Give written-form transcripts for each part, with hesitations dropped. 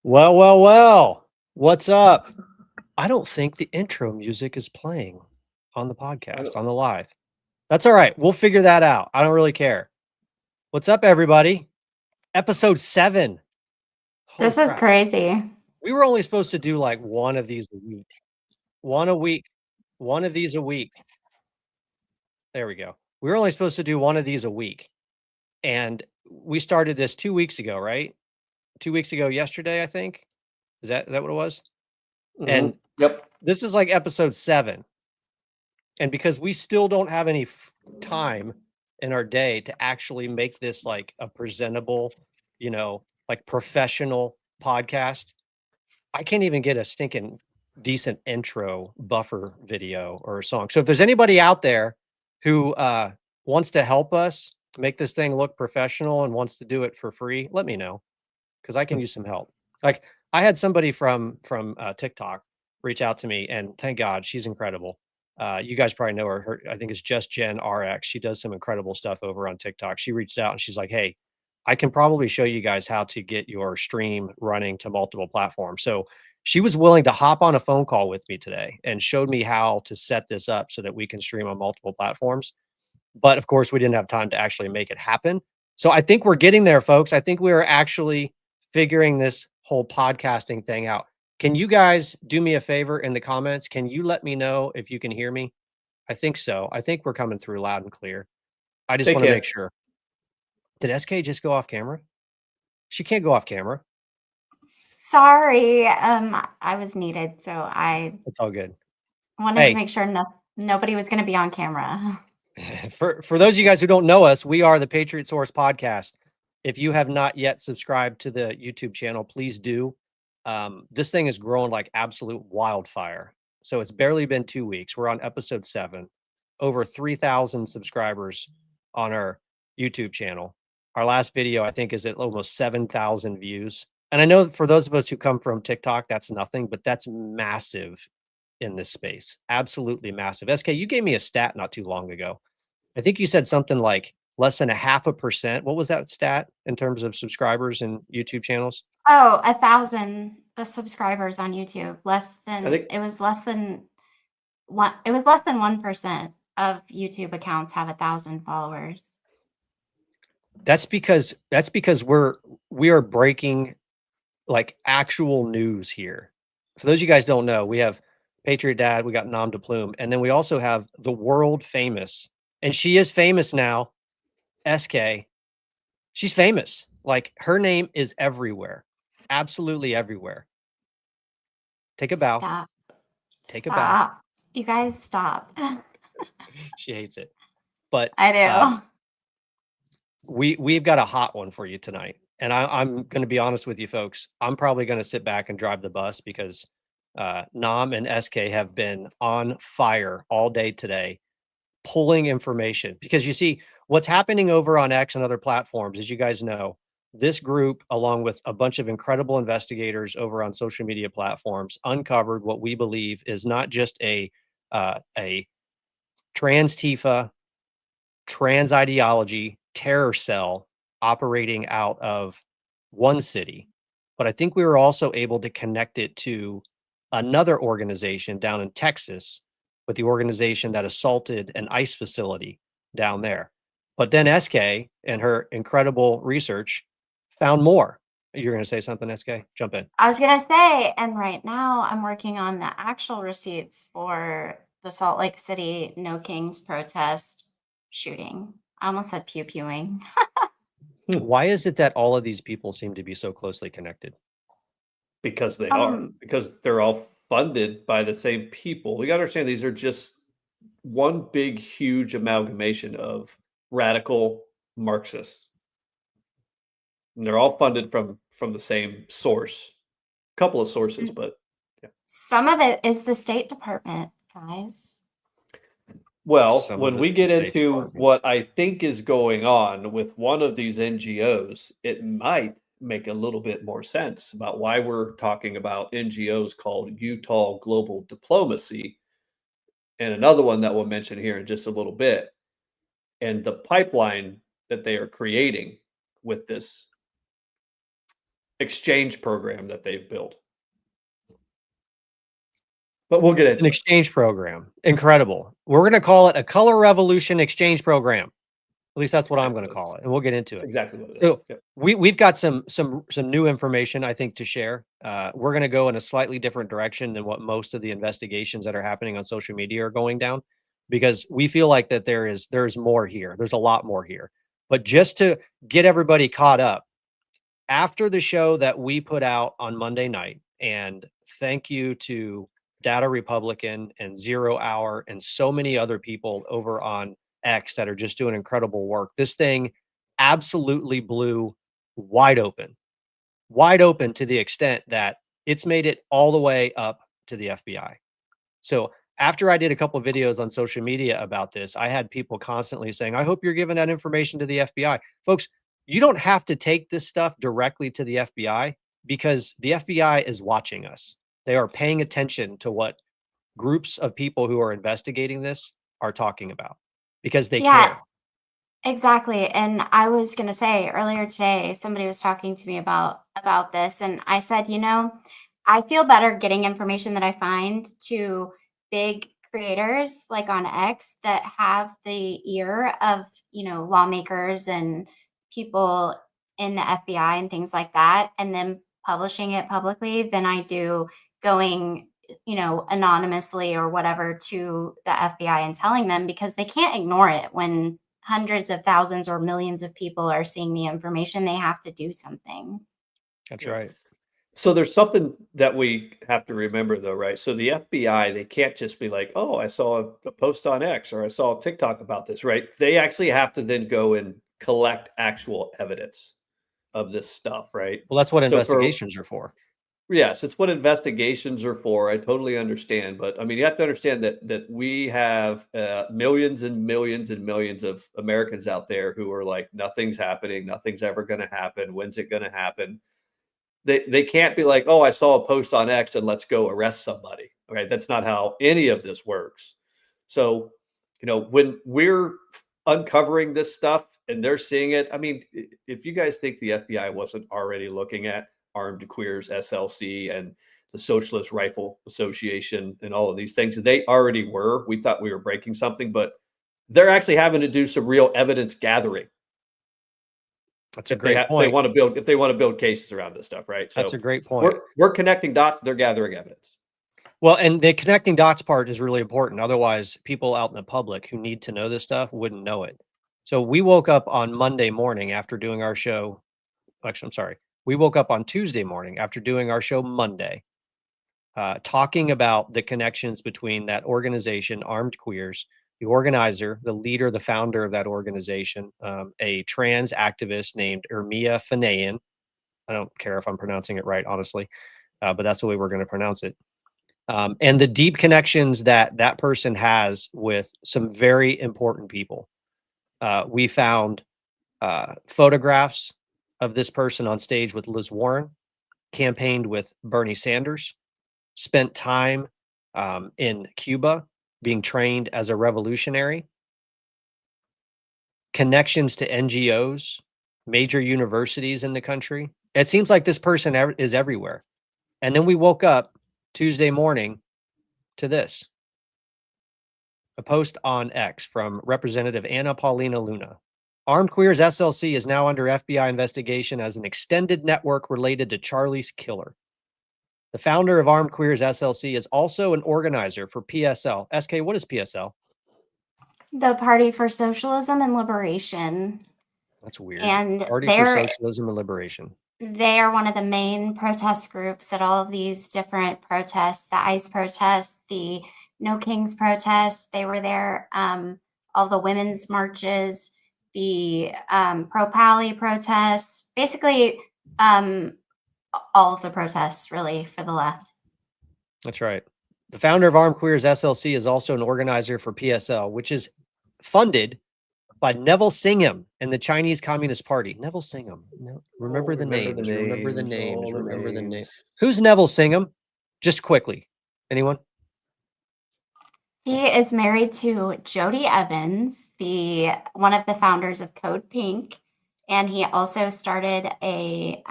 Well, well, well. What's up? I don't think the intro music is playing on the podcast, on the live. That's all right. We'll figure that out. I don't really care. What's up, everybody? Episode 7. Holy This is crap. crazy. We were only supposed to do like one of these a week. One a week. One of these a week. There we go. We were only supposed to do one of these a week. And we started this 2 weeks ago, right? 2 weeks ago yesterday, I think. Is that what it was? And Yep. this is like episode 7. And because we still don't have any time in our day to actually make this like a presentable, like professional podcast, I can't even get a stinking decent intro buffer video or a song. So if there's anybody out there who wants to help us make this thing look professional and wants to do it for free, let me know, because I can use some help. Like I had somebody from TikTok reach out to me, and thank God she's incredible. You guys probably know her. I think it's Just Jen RX. She does some incredible stuff over on TikTok. She reached out and she's like, "Hey, I can probably show you guys how to get your stream running to multiple platforms." So she was willing to hop on a phone call with me today and showed me how to set this up so that we can stream on multiple platforms. But of course, we didn't have time to actually make it happen. So I think we're getting there, folks. I think we are actually figuring this whole podcasting thing out. Can you guys do me a favor in the comments? Can you let me know if you can hear me? I think so. I think we're coming through loud and clear. I just want to make sure. Did SK just go off camera? She can't go off camera. Sorry, I was needed, so It's all good. Wanted to make sure nobody was going to be on camera. For those of you guys who don't know us, we are the Patriot Source Podcast. If you have not yet subscribed to the YouTube channel, please do. This thing is growing like absolute wildfire. So it's barely been 2 weeks. We're on episode 7, over 3,000 subscribers on our YouTube channel. Our last video, I think, is at almost 7,000 views. And I know for those of us who come from TikTok, that's nothing, but that's massive in this space. Absolutely massive. SK, you gave me a stat not too long ago. I think you said something like less than 0.5%. What was that stat in terms of subscribers and YouTube channels? Oh, 1,000 subscribers on YouTube. It was less than 1% of YouTube accounts have 1,000 followers. That's because we are breaking like actual news here. For those of you guys don't know, we have Patriot Dad, we got Nom de Plume, and then we also have the world famous, and she is famous now, SK. She's famous. Like her name is everywhere. Absolutely everywhere. Take a bow. Stop. Take a bow. You guys stop. She hates it. But I do. We've got a hot one for you tonight. And I'm going to be honest with you folks. I'm probably going to sit back and drive the bus because Nam and SK have been on fire all day today, pulling information. Because you see, what's happening over on X and other platforms, as you guys know, this group, along with a bunch of incredible investigators over on social media platforms, uncovered what we believe is not just a trans Tifa, trans ideology, terror cell operating out of one city, but I think we were also able to connect it to another organization down in Texas with the organization that assaulted an ICE facility down there. But then SK and her incredible research found more. You're going to say something, SK? Jump in. I was going to say, and right now I'm working on the actual receipts for the Salt Lake City No Kings protest shooting. I almost said pew-pewing. Why is it that all of these people seem to be so closely connected? Because they are. Because they're all funded by the same people. We got to understand these are just one big, huge amalgamation of radical Marxists. And they're all funded from the same source. A couple of sources, but yeah. Some of it is the State Department, guys. Well, when we get into what I think is going on with one of these NGOs, it might make a little bit more sense about why we're talking about NGOs called Utah Global Diplomacy, and another one that we'll mention here in just a little bit, and the pipeline that they are creating with this exchange program that they've built. But we'll get It's an into it. exchange program. Incredible. We're going to call it a color revolution exchange program. At least that's what I'm going to call it, and we'll get into That's it. exactly what it is. So Yep. we've got some new information, I think, to share. We're going to go in a slightly different direction than what most of the investigations that are happening on social media are going down, because we feel like that there's more here. There's a lot more here. But just to get everybody caught up, after the show that we put out on Monday night, and thank you to Data Republican and 0 Hour and so many other people over on X that are just doing incredible work. This thing absolutely blew wide open to the extent that it's made it all the way up to the FBI. So after I did a couple of videos on social media about this, I had people constantly saying, I hope you're giving that information to the FBI. Folks, you don't have to take this stuff directly to the FBI, because the FBI is watching us. They are paying attention to what groups of people who are investigating this are talking about, because they Yeah, care. exactly. And I was going to say earlier today, somebody was talking to me about this, and I said, I feel better getting information that I find to big creators like on X that have the ear of, lawmakers and people in the FBI and things like that, and then publishing it publicly than I do going, anonymously or whatever to the FBI and telling them, because they can't ignore it when hundreds of thousands or millions of people are seeing the information. They have to do something. That's Yeah. right. So there's something that we have to remember, though, right? So the FBI, they can't just be like, oh, I saw a post on X or I saw a TikTok about this, right? They actually have to then go and collect actual evidence of this stuff, right? Well, that's what So for investigations are for. yes, it's what investigations are for. I totally understand, but I mean, you have to understand that we have millions and millions and millions of Americans out there who are like, nothing's happening, nothing's ever going to happen. When's it going to happen? They can't be like, oh, I saw a post on X and let's go arrest somebody. Right? That's not how any of this works. So, when we're uncovering this stuff and they're seeing it, I mean, if you guys think the FBI wasn't already looking at Armed Queers SLC and the Socialist Rifle Association and all of these things, they already were. We thought we were breaking something, but they're actually having to do some real evidence gathering. That's a If great they point. want to build cases around this stuff, right? So That's a great point. we're connecting dots. They're gathering evidence. Well, and the connecting dots part is really important. Otherwise, people out in the public who need to know this stuff wouldn't know it. So we woke up on Monday morning after doing our show. Actually, I'm sorry. We woke up on Tuesday morning after doing our show Monday, talking about the connections between that organization, Armed Queers, the organizer, the leader, the founder of that organization, a trans activist named Ermiya Fanaeian. I don't care if I'm pronouncing it right, honestly, but that's the way we're going to pronounce it. And the deep connections that that person has with some very important people. We found photographs of this person on stage with Liz Warren, campaigned with Bernie Sanders, spent time in Cuba being trained as a revolutionary, connections to NGOs, major universities in the country. It seems like this person is everywhere. And then we woke up Tuesday morning to this. A post on X from Representative Anna Paulina Luna. Armed Queers SLC is now under FBI investigation as an extended network related to Charlie's killer. The founder of Armed Queers SLC is also an organizer for PSL. SK, what is PSL? The Party for Socialism and Liberation. That's weird. And Party for Socialism and Liberation. They are one of the main protest groups at all of these different protests, the ICE protests, the No Kings protests. They were there, all the women's marches, the pro-Pally protests, basically all of the protests really for the left. That's right. The founder of Armed Queers SLC is also an organizer for PSL, which is funded by Neville Singham and the Chinese Communist Party. Neville Singham. Remember the names. Remember the names. Remember the names. Who's Neville Singham? Just quickly. Anyone? He is married to Jodie Evans, one of the founders of Code Pink, and he also started a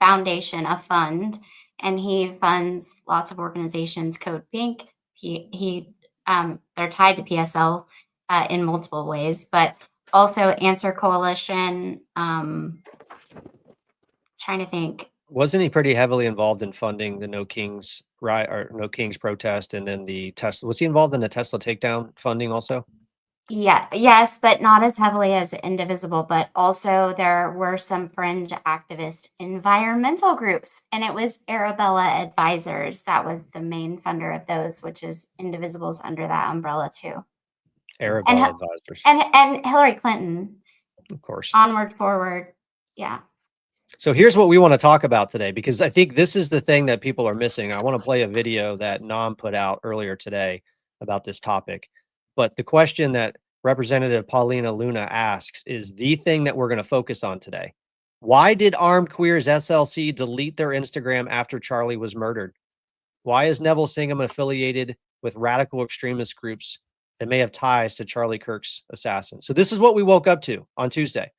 foundation, a fund, and he funds lots of organizations. Code Pink. They're tied to PSL in multiple ways, but also Answer Coalition. Trying to think. Wasn't he pretty heavily involved in funding the No Kings or No Kings protest, and then the Tesla? Was he involved in the Tesla takedown funding also? Yeah, yes, but not as heavily as Indivisible, but also there were some fringe activist environmental groups, and it was Arabella Advisors that was the main funder of those, which is Indivisible's under that umbrella too. Arabella Advisors. And Hillary Clinton. Of course. Onward, forward. Yeah. So here's what we want to talk about today, because I think this is the thing that people are missing. I want to play a video that Nam put out earlier today about this topic. But the question that Representative Paulina Luna asks is the thing that we're going to focus on today. Why did Armed Queers SLC delete their Instagram after Charlie was murdered? Why is Neville Singham affiliated with radical extremist groups that may have ties to Charlie Kirk's assassin? So this is what we woke up to on Tuesday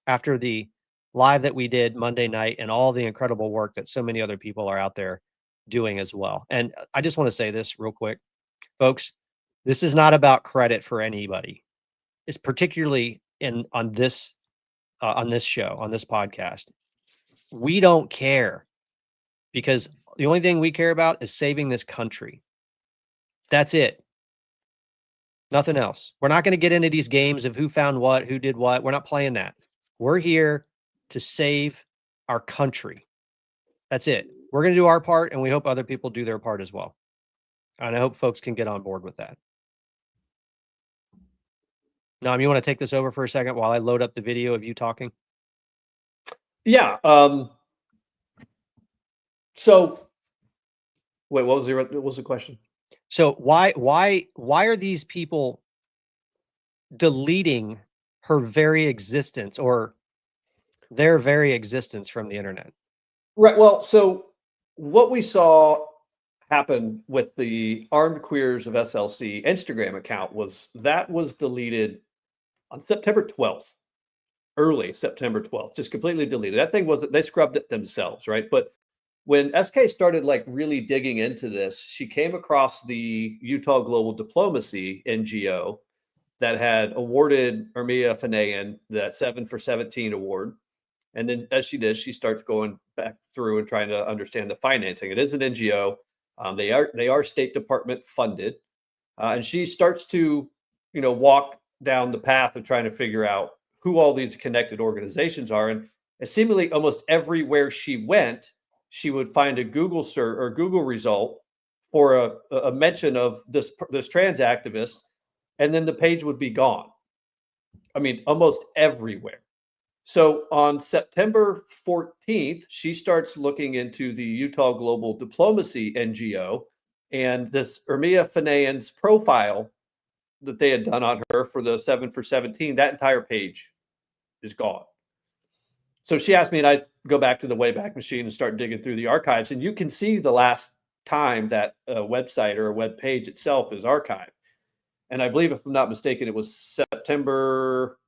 after the live that we did Monday night and all the incredible work that so many other people are out there doing as well. And I just want to say this real quick, folks. This is not about credit for anybody. It's particularly on this show, on this podcast. We don't care, because the only thing we care about is saving this country. That's it. Nothing else. We're not going to get into these games of who found what, who did what. We're not playing that. We're here to save our country. That's it. We're going to do our part, and we hope other people do their part as well. And I hope folks can get on board with that. Nam, you want to take this over for a second while I load up the video of you talking? Yeah. So, wait, what was the question? So why are these people deleting her very existence, or their very existence, from the internet? Right. Well, so what we saw happen with the Armed Queers of SLC Instagram account was deleted on September 12th, early September 12th, just completely deleted. That thing they scrubbed it themselves, right? But when SK started like really digging into this, she came across the Utah Global Diplomacy NGO that had awarded Ermiya Fanaeian that 7 for 17 award. And then as she did, she starts going back through and trying to understand the financing. It is an NGO. They are State Department funded. And she starts to, walk down the path of trying to figure out who all these connected organizations are. And seemingly almost everywhere she went, she would find a Google search or Google result for a mention of this trans activist, and then the page would be gone. I mean, almost everywhere. So on September 14th, she starts looking into the Utah Global Diplomacy NGO, and this Ermiya Fanaeian's profile that they had done on her for the 7 for 17, that entire page is gone. So she asked me, and I go back to the Wayback Machine and start digging through the archives, and you can see the last time that a website or a web page itself is archived. And I believe, if I'm not mistaken, it was September,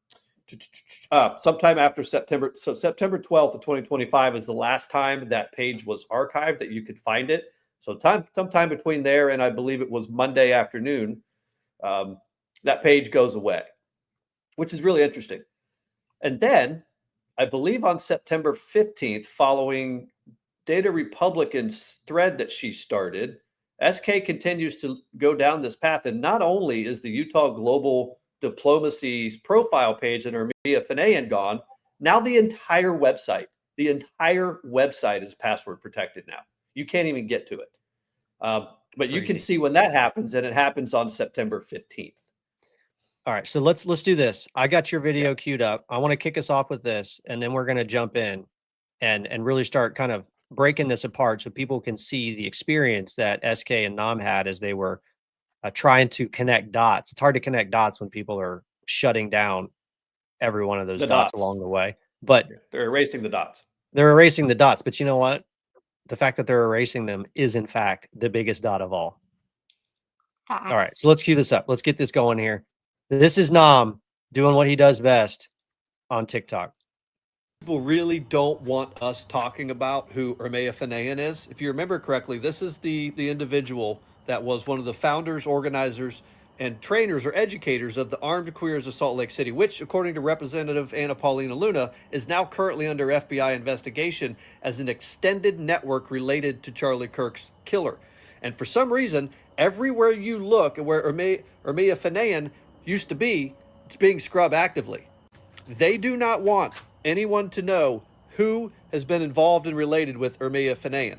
sometime after September. So September 12th of 2025 is the last time that page was archived that you could find it. So sometime between there and I believe it was Monday afternoon, that page goes away, which is really interesting. And then I believe on September 15th, following Data Republican's thread that she started, SK continues to go down this path. And not only is the Utah Global Diplomacy's profile page and Ermiya Fanaeian gone, now the entire website is password protected now. You can't even get to it. But you can see when that happens, and it happens on September 15th. All right, so let's do this. I got your video queued up. I want to kick us off with this, and then we're going to jump in and really start kind of breaking this apart so people can see the experience that SK and Nam had as they were trying to connect dots. It's hard to connect dots when people are shutting down every one of those dots along the way. But they're erasing the dots. They're erasing the dots. But you know what? The fact that they're erasing them is, in fact, the biggest dot of all. All right, so let's cue this up. Let's get this going here. This is Nam doing what he does best on TikTok. People really don't want us talking about who Ermiya Fanaeian is. If you remember correctly, this is the individual that was one of the founders, organizers, and trainers or educators of the Armed Queers of Salt Lake City, which, according to Representative Paulina Luna, is now currently under FBI investigation as an extended network related to Charlie Kirk's killer. And for some reason, everywhere you look at where Ermiya Fanaeian used to be, it's being scrubbed actively. They do not want anyone to know who has been involved and related with Ermiya Fanaeian.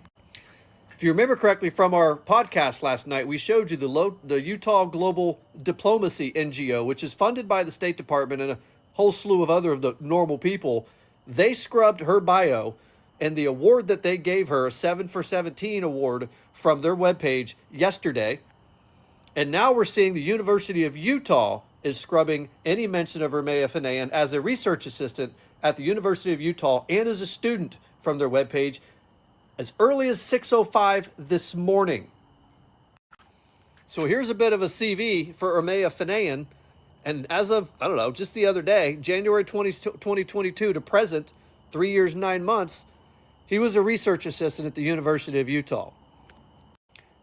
If you remember correctly from our podcast last night, we showed you the Utah Global Diplomacy NGO, which is funded by the State Department and a whole slew of other of the normal people. They scrubbed her bio, and the award that they gave her, a 7 for 17 award, from their webpage yesterday. And now we're seeing the University of Utah is scrubbing any mention of Ermiya Fanaeian as a research assistant at the University of Utah and as a student from their webpage as early as 6:05 this morning. So here's a bit of a CV for Ermiya Fanaeian. And as of, I don't know, just the other day, January 2022 to present, 3 years, 9 months, he was a research assistant at the University of Utah.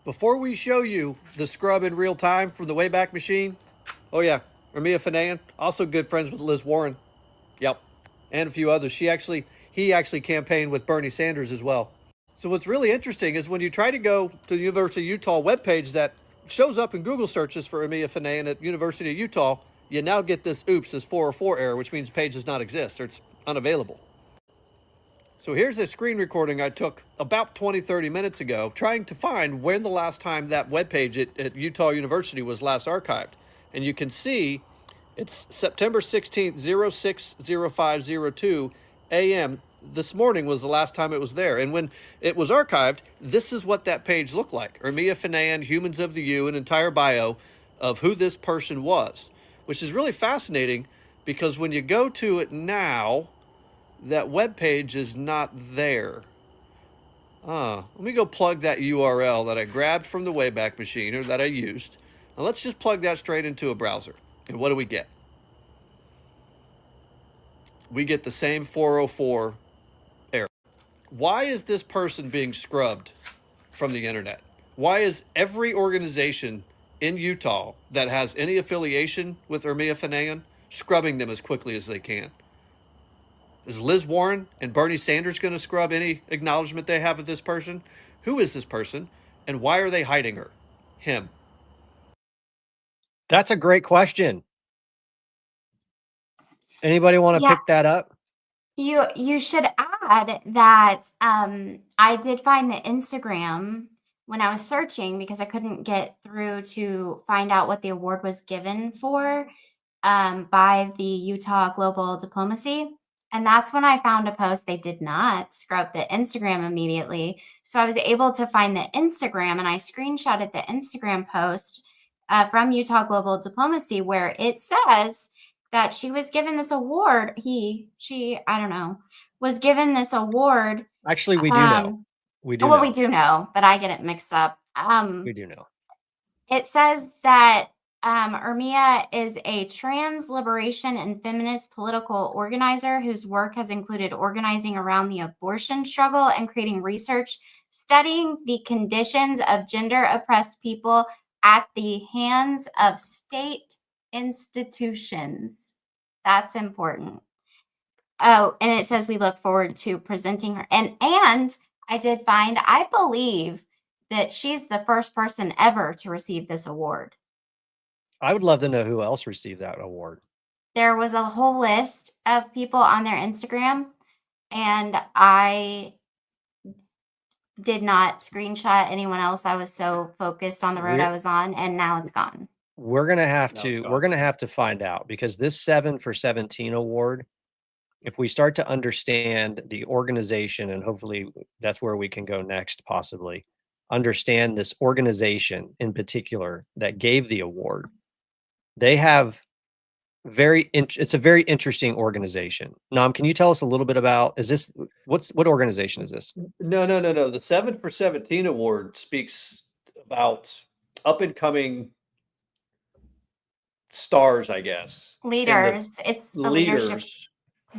Before we show you the scrub in real time from the Wayback Machine, oh yeah, Ermiya Fanaeian, also good friends with Liz Warren. Yep, and a few others. He actually campaigned with Bernie Sanders as well. So what's really interesting is when you try to go to the University of Utah webpage that shows up in Google searches for Ermiya Fanaeian at University of Utah, you now get this 404 error, which means the page does not exist or it's unavailable. So here's a screen recording I took about 20-30 minutes ago, trying to find when the last time that webpage at Utah University was last archived. And you can see it's September 16th, 06:05:02 a.m. This morning was the last time it was there. And when it was archived, this is what that page looked like. Ermiya Fanaeian, Humans of the U, an entire bio of who this person was, which is really fascinating because when you go to it now, that web page is not there. Let me go plug that URL that I grabbed from the Wayback Machine or that I used. And let's just plug that straight into a browser. And what do we get? We get the same 404 error. Why is this person being scrubbed from the internet? Why is every organization in Utah that has any affiliation with Ermiya Fanaeian scrubbing them as quickly as they can? Is Liz Warren and Bernie Sanders going to scrub any acknowledgement they have of this person? Who is this person? And why are they hiding her? Him. That's a great question. Anybody want to pick that up? You should add that I did find the Instagram when I was searching because I couldn't get through to find out what the award was given for by the Utah Global Diplomacy. And that's when I found a post. They did not scrub the Instagram immediately. So I was able to find the Instagram and I screenshotted the Instagram post from Utah Global Diplomacy where it says that she was given this award. I don't know, was given this award. Actually, we do know. We do know. We do know, but I get it mixed up. We do know. It says that Ermiya is a trans liberation and feminist political organizer whose work has included organizing around the abortion struggle and creating research studying the conditions of gender-oppressed people at the hands of state institutions. That's important. Oh, and it says we look forward to presenting her. And I did find, I believe that she's the first person ever to receive this award. I would love to know who else received that award. There was a whole list of people on their Instagram, and I did not screenshot anyone else. I was so focused on the road I was on, and now it's gone. We're gonna have to find out because this 7 for 17 award, if we start to understand the organization, and hopefully that's where we can go next, possibly understand this organization in particular that gave the award. They have it's a very interesting organization. Nam, can you tell us a little bit about, what organization is this? No. The 7 for 17 award speaks about up and coming stars, I guess. Leaders. It's the leadership.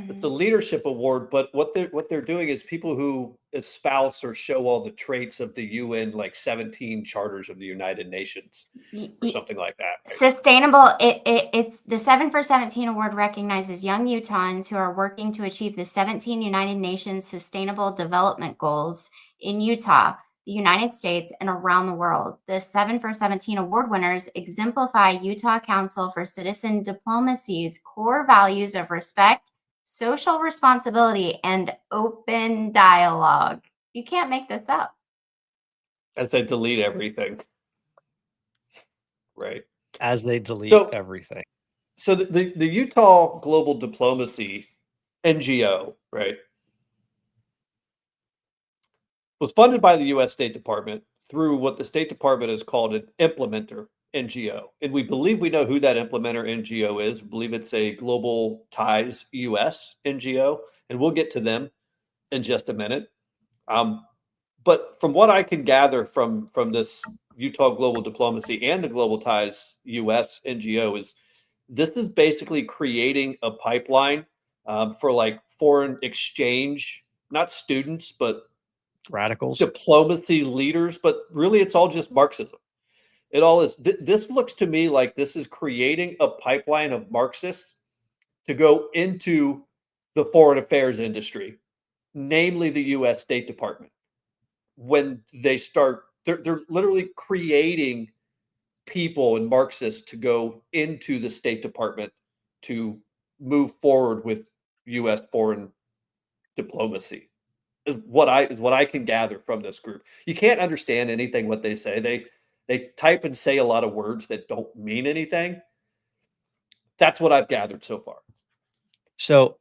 It's a leadership award, but what they're doing is people who espouse or show all the traits of the UN, like 17 charters of the United Nations or something like that. Right? Sustainable. It's the 7 for 17 award recognizes young Utahns who are working to achieve the 17 United Nations Sustainable Development Goals in Utah, the United States, and around the world. The 7 for 17 award winners exemplify Utah Council for Citizen Diplomacy's core values of respect, social responsibility, and open dialogue. You can't make this up. As they delete everything. Right. As they delete everything. So the Utah Global Diplomacy NGO, right, was funded by the U.S. State Department through what the State Department has called an implementer NGO. And we believe we know who that implementer NGO is. We believe it's a Global Ties US NGO, and we'll get to them in just a minute. But from what I can gather from this Utah Global Diplomacy and the Global Ties US NGO is this is basically creating a pipeline for like foreign exchange, not students, but radicals, diplomacy leaders, but really it's all just Marxism. It all is. This looks to me like this is creating a pipeline of Marxists to go into the foreign affairs industry, namely the U.S. State Department. When they start, they're literally creating people and Marxists to go into the State Department to move forward with U.S. foreign diplomacy. Is what I can gather from this group. You can't understand anything what they say. They type and say a lot of words that don't mean anything. That's what I've gathered so far. So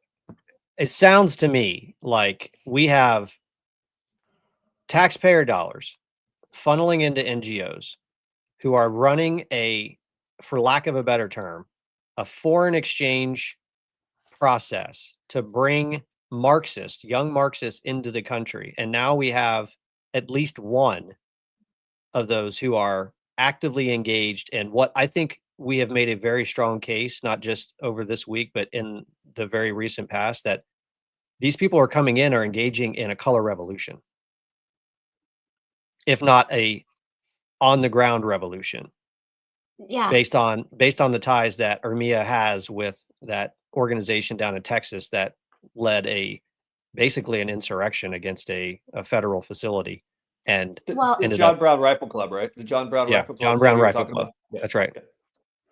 it sounds to me like we have taxpayer dollars funneling into NGOs who are running for lack of a better term, a foreign exchange process to bring young Marxists into the country. And now we have at least one of those who are actively engaged in what I think we have made a very strong case, not just over this week, but in the very recent past, that these people are coming in, are engaging in a color revolution, if not a on the ground revolution. Yeah. Based on the ties that Ermiya has with that organization down in Texas that led basically an insurrection against a federal facility. And the John Brown Rifle Club, right? The John Brown Rifle Club. John Brown Rifle Club. Yeah. That's right. Okay.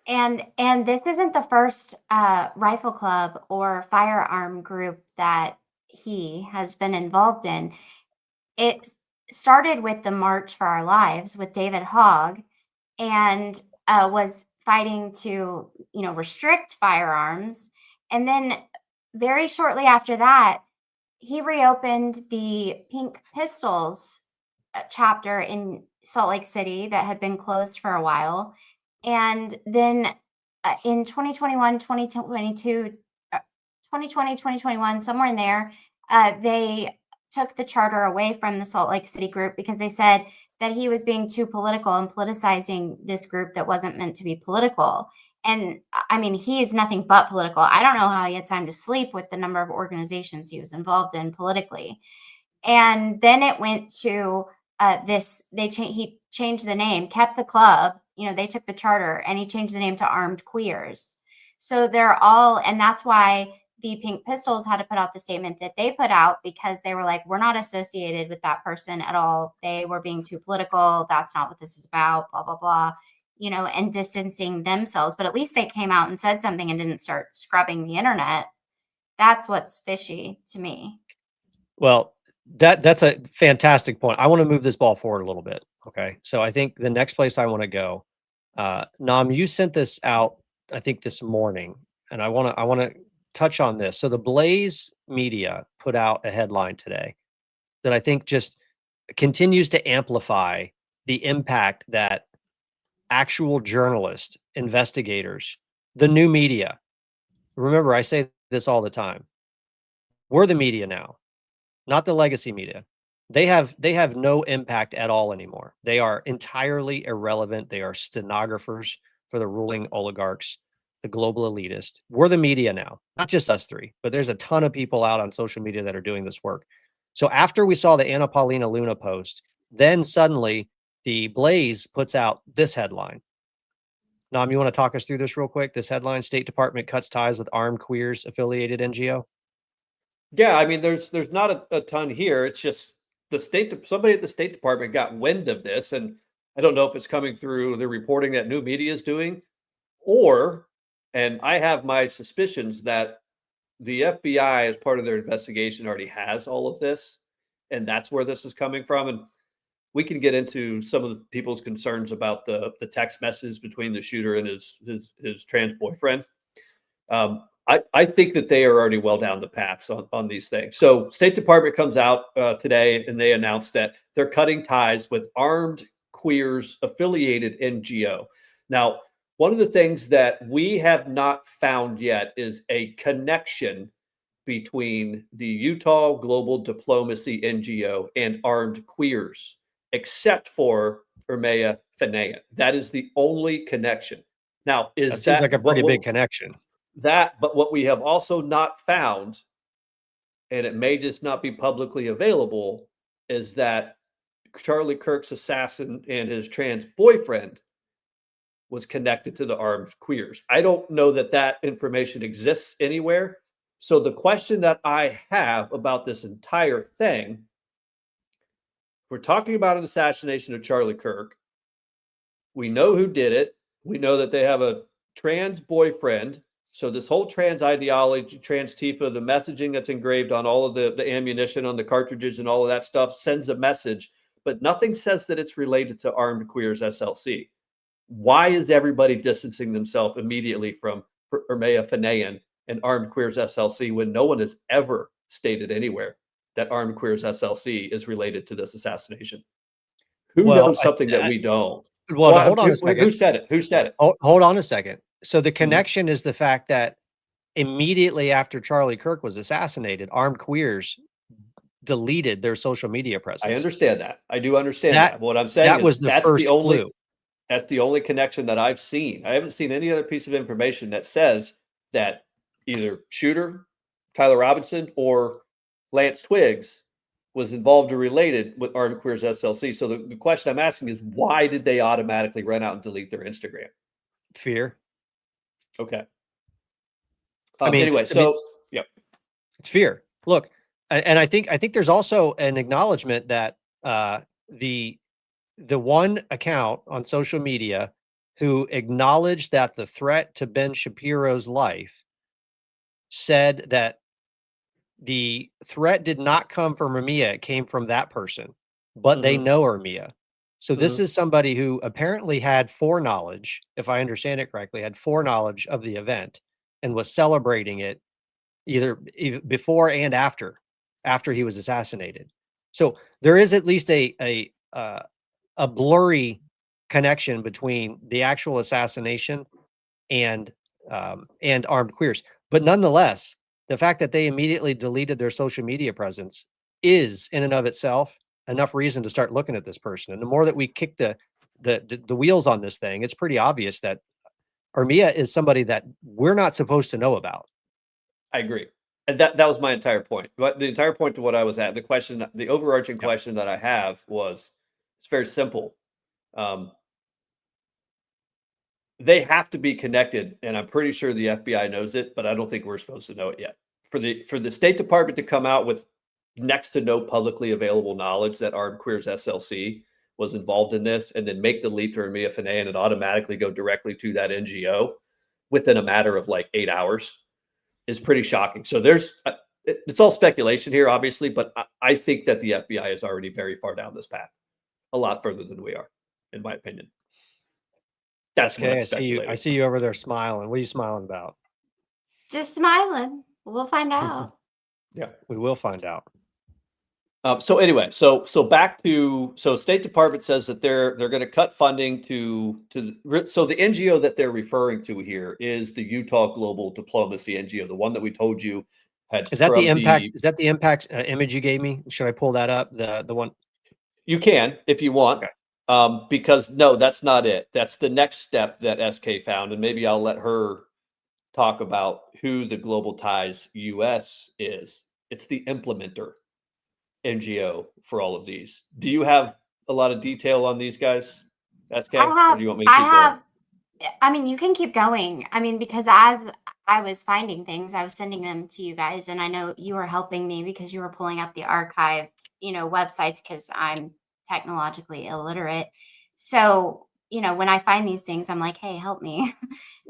And this isn't the first rifle club or firearm group that he has been involved in. It started with the March for Our Lives with David Hogg, and was fighting to, restrict firearms. And then very shortly after that, he reopened the Pink Pistols chapter in Salt Lake City that had been closed for a while. And then in 2021, 2022, 2020, 2021, somewhere in there, they took the charter away from the Salt Lake City group because they said that he was being too political and politicizing this group that wasn't meant to be political. And I mean, he is nothing but political. I don't know how he had time to sleep with the number of organizations he was involved in politically. And then it went to he changed the name, kept the club, they took the charter, and he changed the name to Armed Queers. So and that's why the Pink Pistols had to put out the statement that they put out, because they were like, we're not associated with that person at all. They were being too political. That's not what this is about, blah, blah, blah, and distancing themselves. But at least they came out and said something and didn't start scrubbing the internet. That's what's fishy to me. Well, that's a fantastic point. I want to move this ball forward a little bit. Okay. So I think the next place I want to go, Nam, you sent this out, I think this morning, and I want to touch on this. So the Blaze Media put out a headline today that I think just continues to amplify the impact that actual journalists, investigators, the new media. Remember, I say this all the time. We're the media now, not the legacy media. They have no impact at all anymore. They are entirely irrelevant. They are stenographers for the ruling oligarchs. the global elitist. We're the media now, not just us three, but there's a ton of people out on social media that are doing this work. So after we saw the Anna Paulina Luna post, then suddenly the Blaze puts out this headline. Nam, you want to talk us through this real quick? This headline: State Department cuts ties with Armed Queers affiliated NGO. Yeah, I mean, there's not a ton here. It's just somebody at the State Department got wind of this, and I don't know if it's coming through the reporting that new media is doing, or, and I have my suspicions that the FBI, as part of their investigation, already has all of this, and that's where this is coming from. And we can get into some of the people's concerns about the text message between the shooter and his trans boyfriend. I think that they are already well down the paths on these things. So State Department comes out today and they announced that they're cutting ties with Armed Queers affiliated NGO. Now, one of the things that we have not found yet is a connection between the Utah Global Diplomacy NGO and Armed Queers, except for Ermiya Fanaeian. That is the only connection. Now, That seems like a pretty big connection. But what we have also not found, and it may just not be publicly available, is that Charlie Kirk's assassin and his trans boyfriend was connected to the Armed Queers. I don't know that that information exists anywhere. So the question that I have about this entire thing, we're talking about an assassination of Charlie Kirk. We know who did it. We know that they have a trans boyfriend. So this whole trans ideology, trans Tifa, the messaging that's engraved on all of the ammunition, on the cartridges and all of that stuff sends a message, but nothing says that it's related to Armed Queers SLC. Why is everybody distancing themselves immediately from Ermiya Fanaeian and Armed Queers SLC when no one has ever stated anywhere that Armed Queers SLC is related to this assassination? Who knows something that we don't? Well, hold on a second. Who said it? Who said it? Hold on a second. So the connection is the fact that immediately after Charlie Kirk was assassinated, Armed Queers deleted their social media presence. I understand that. I do understand that. What I'm saying that was the first clue. That's the only connection that I've seen. I haven't seen any other piece of information that says that either shooter, Tyler Robinson, or Lance Twiggs was involved or related with Armed Queers SLC. So the question I'm asking is, why did they automatically run out and delete their Instagram? Fear. Okay. I mean, anyway, yeah, it's fear. Look, and I think there's also an acknowledgement that the one account on social media who acknowledged that the threat to Ben Shapiro's life said that the threat did not come from Ermiya, it came from that person, but they know Ermiya. So this is somebody who apparently had foreknowledge, if I understand it correctly, had foreknowledge of the event and was celebrating it either before and after he was assassinated. So there is at least a blurry connection between the actual assassination and Armed Queers. But nonetheless, the fact that they immediately deleted their social media presence is in and of itself enough reason to start looking at this person. And the more that we kick the wheels on this thing, it's pretty obvious that Ermiya is somebody that we're not supposed to know about. I agree. And that was my entire point. But the entire point to what I was at, the overarching question that I have was, it's very simple. They have to be connected, and I'm pretty sure the FBI knows it, but I don't think we're supposed to know it yet. For the State Department to come out with next to no publicly available knowledge that Armed Queers SLC was involved in this, and then make the leap to Ermiya Fanaeian and automatically go directly to that NGO within a matter of like 8 hours is pretty shocking. So it's all speculation here, obviously, but I think that the FBI is already very far down this path, a lot further than we are, in my opinion. That's okay. I see you over there smiling. What are you smiling about? Just smiling. We'll find out. Yeah, we will find out. So anyway, so back to State Department says that they're going to cut funding so the NGO that they're referring to here is the Utah Global Diplomacy NGO, the one that we told you had. Is that the impact? Is that the impact image you gave me? Should I pull that up? The one. You can if you want. Okay. Because no, that's not it. That's the next step that SK found, and maybe I'll let her talk about who the Global Ties US is. It's the implementer NGO for all of these. Do you have a lot of detail on these guys, SK? Or do you want me to keep going? I mean, you can keep going. I mean, because as I was finding things, I was sending them to you guys, and I know you were helping me because you were pulling up the archived, websites because I'm technologically illiterate. So, when I find these things, I'm like, hey, help me.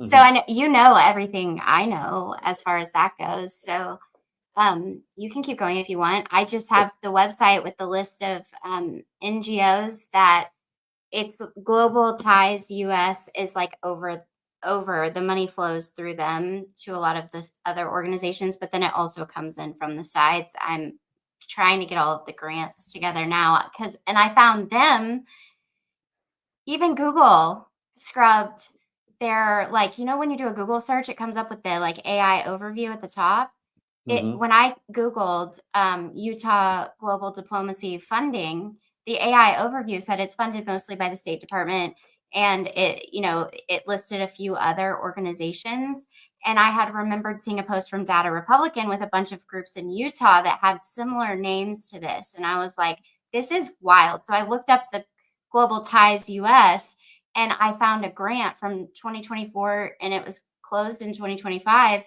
So I know, everything I know as far as that goes. So you can keep going if you want. I just have the website with the list of NGOs that it's Global Ties US is like over the money flows through them to a lot of the other organizations, but then it also comes in from the sides. I'm trying to get all of the grants together now and I found them. Even Google scrubbed their, like, when you do a Google search, it comes up with the like AI overview at the top. When I Googled Utah global diplomacy funding, the AI overview said it's funded mostly by the State Department, and it listed a few other organizations. And I had remembered seeing a post from Data Republican with a bunch of groups in Utah that had similar names to this, and I was like, this is wild. So I looked up the Global Ties US, and I found a grant from 2024, and it was closed in 2025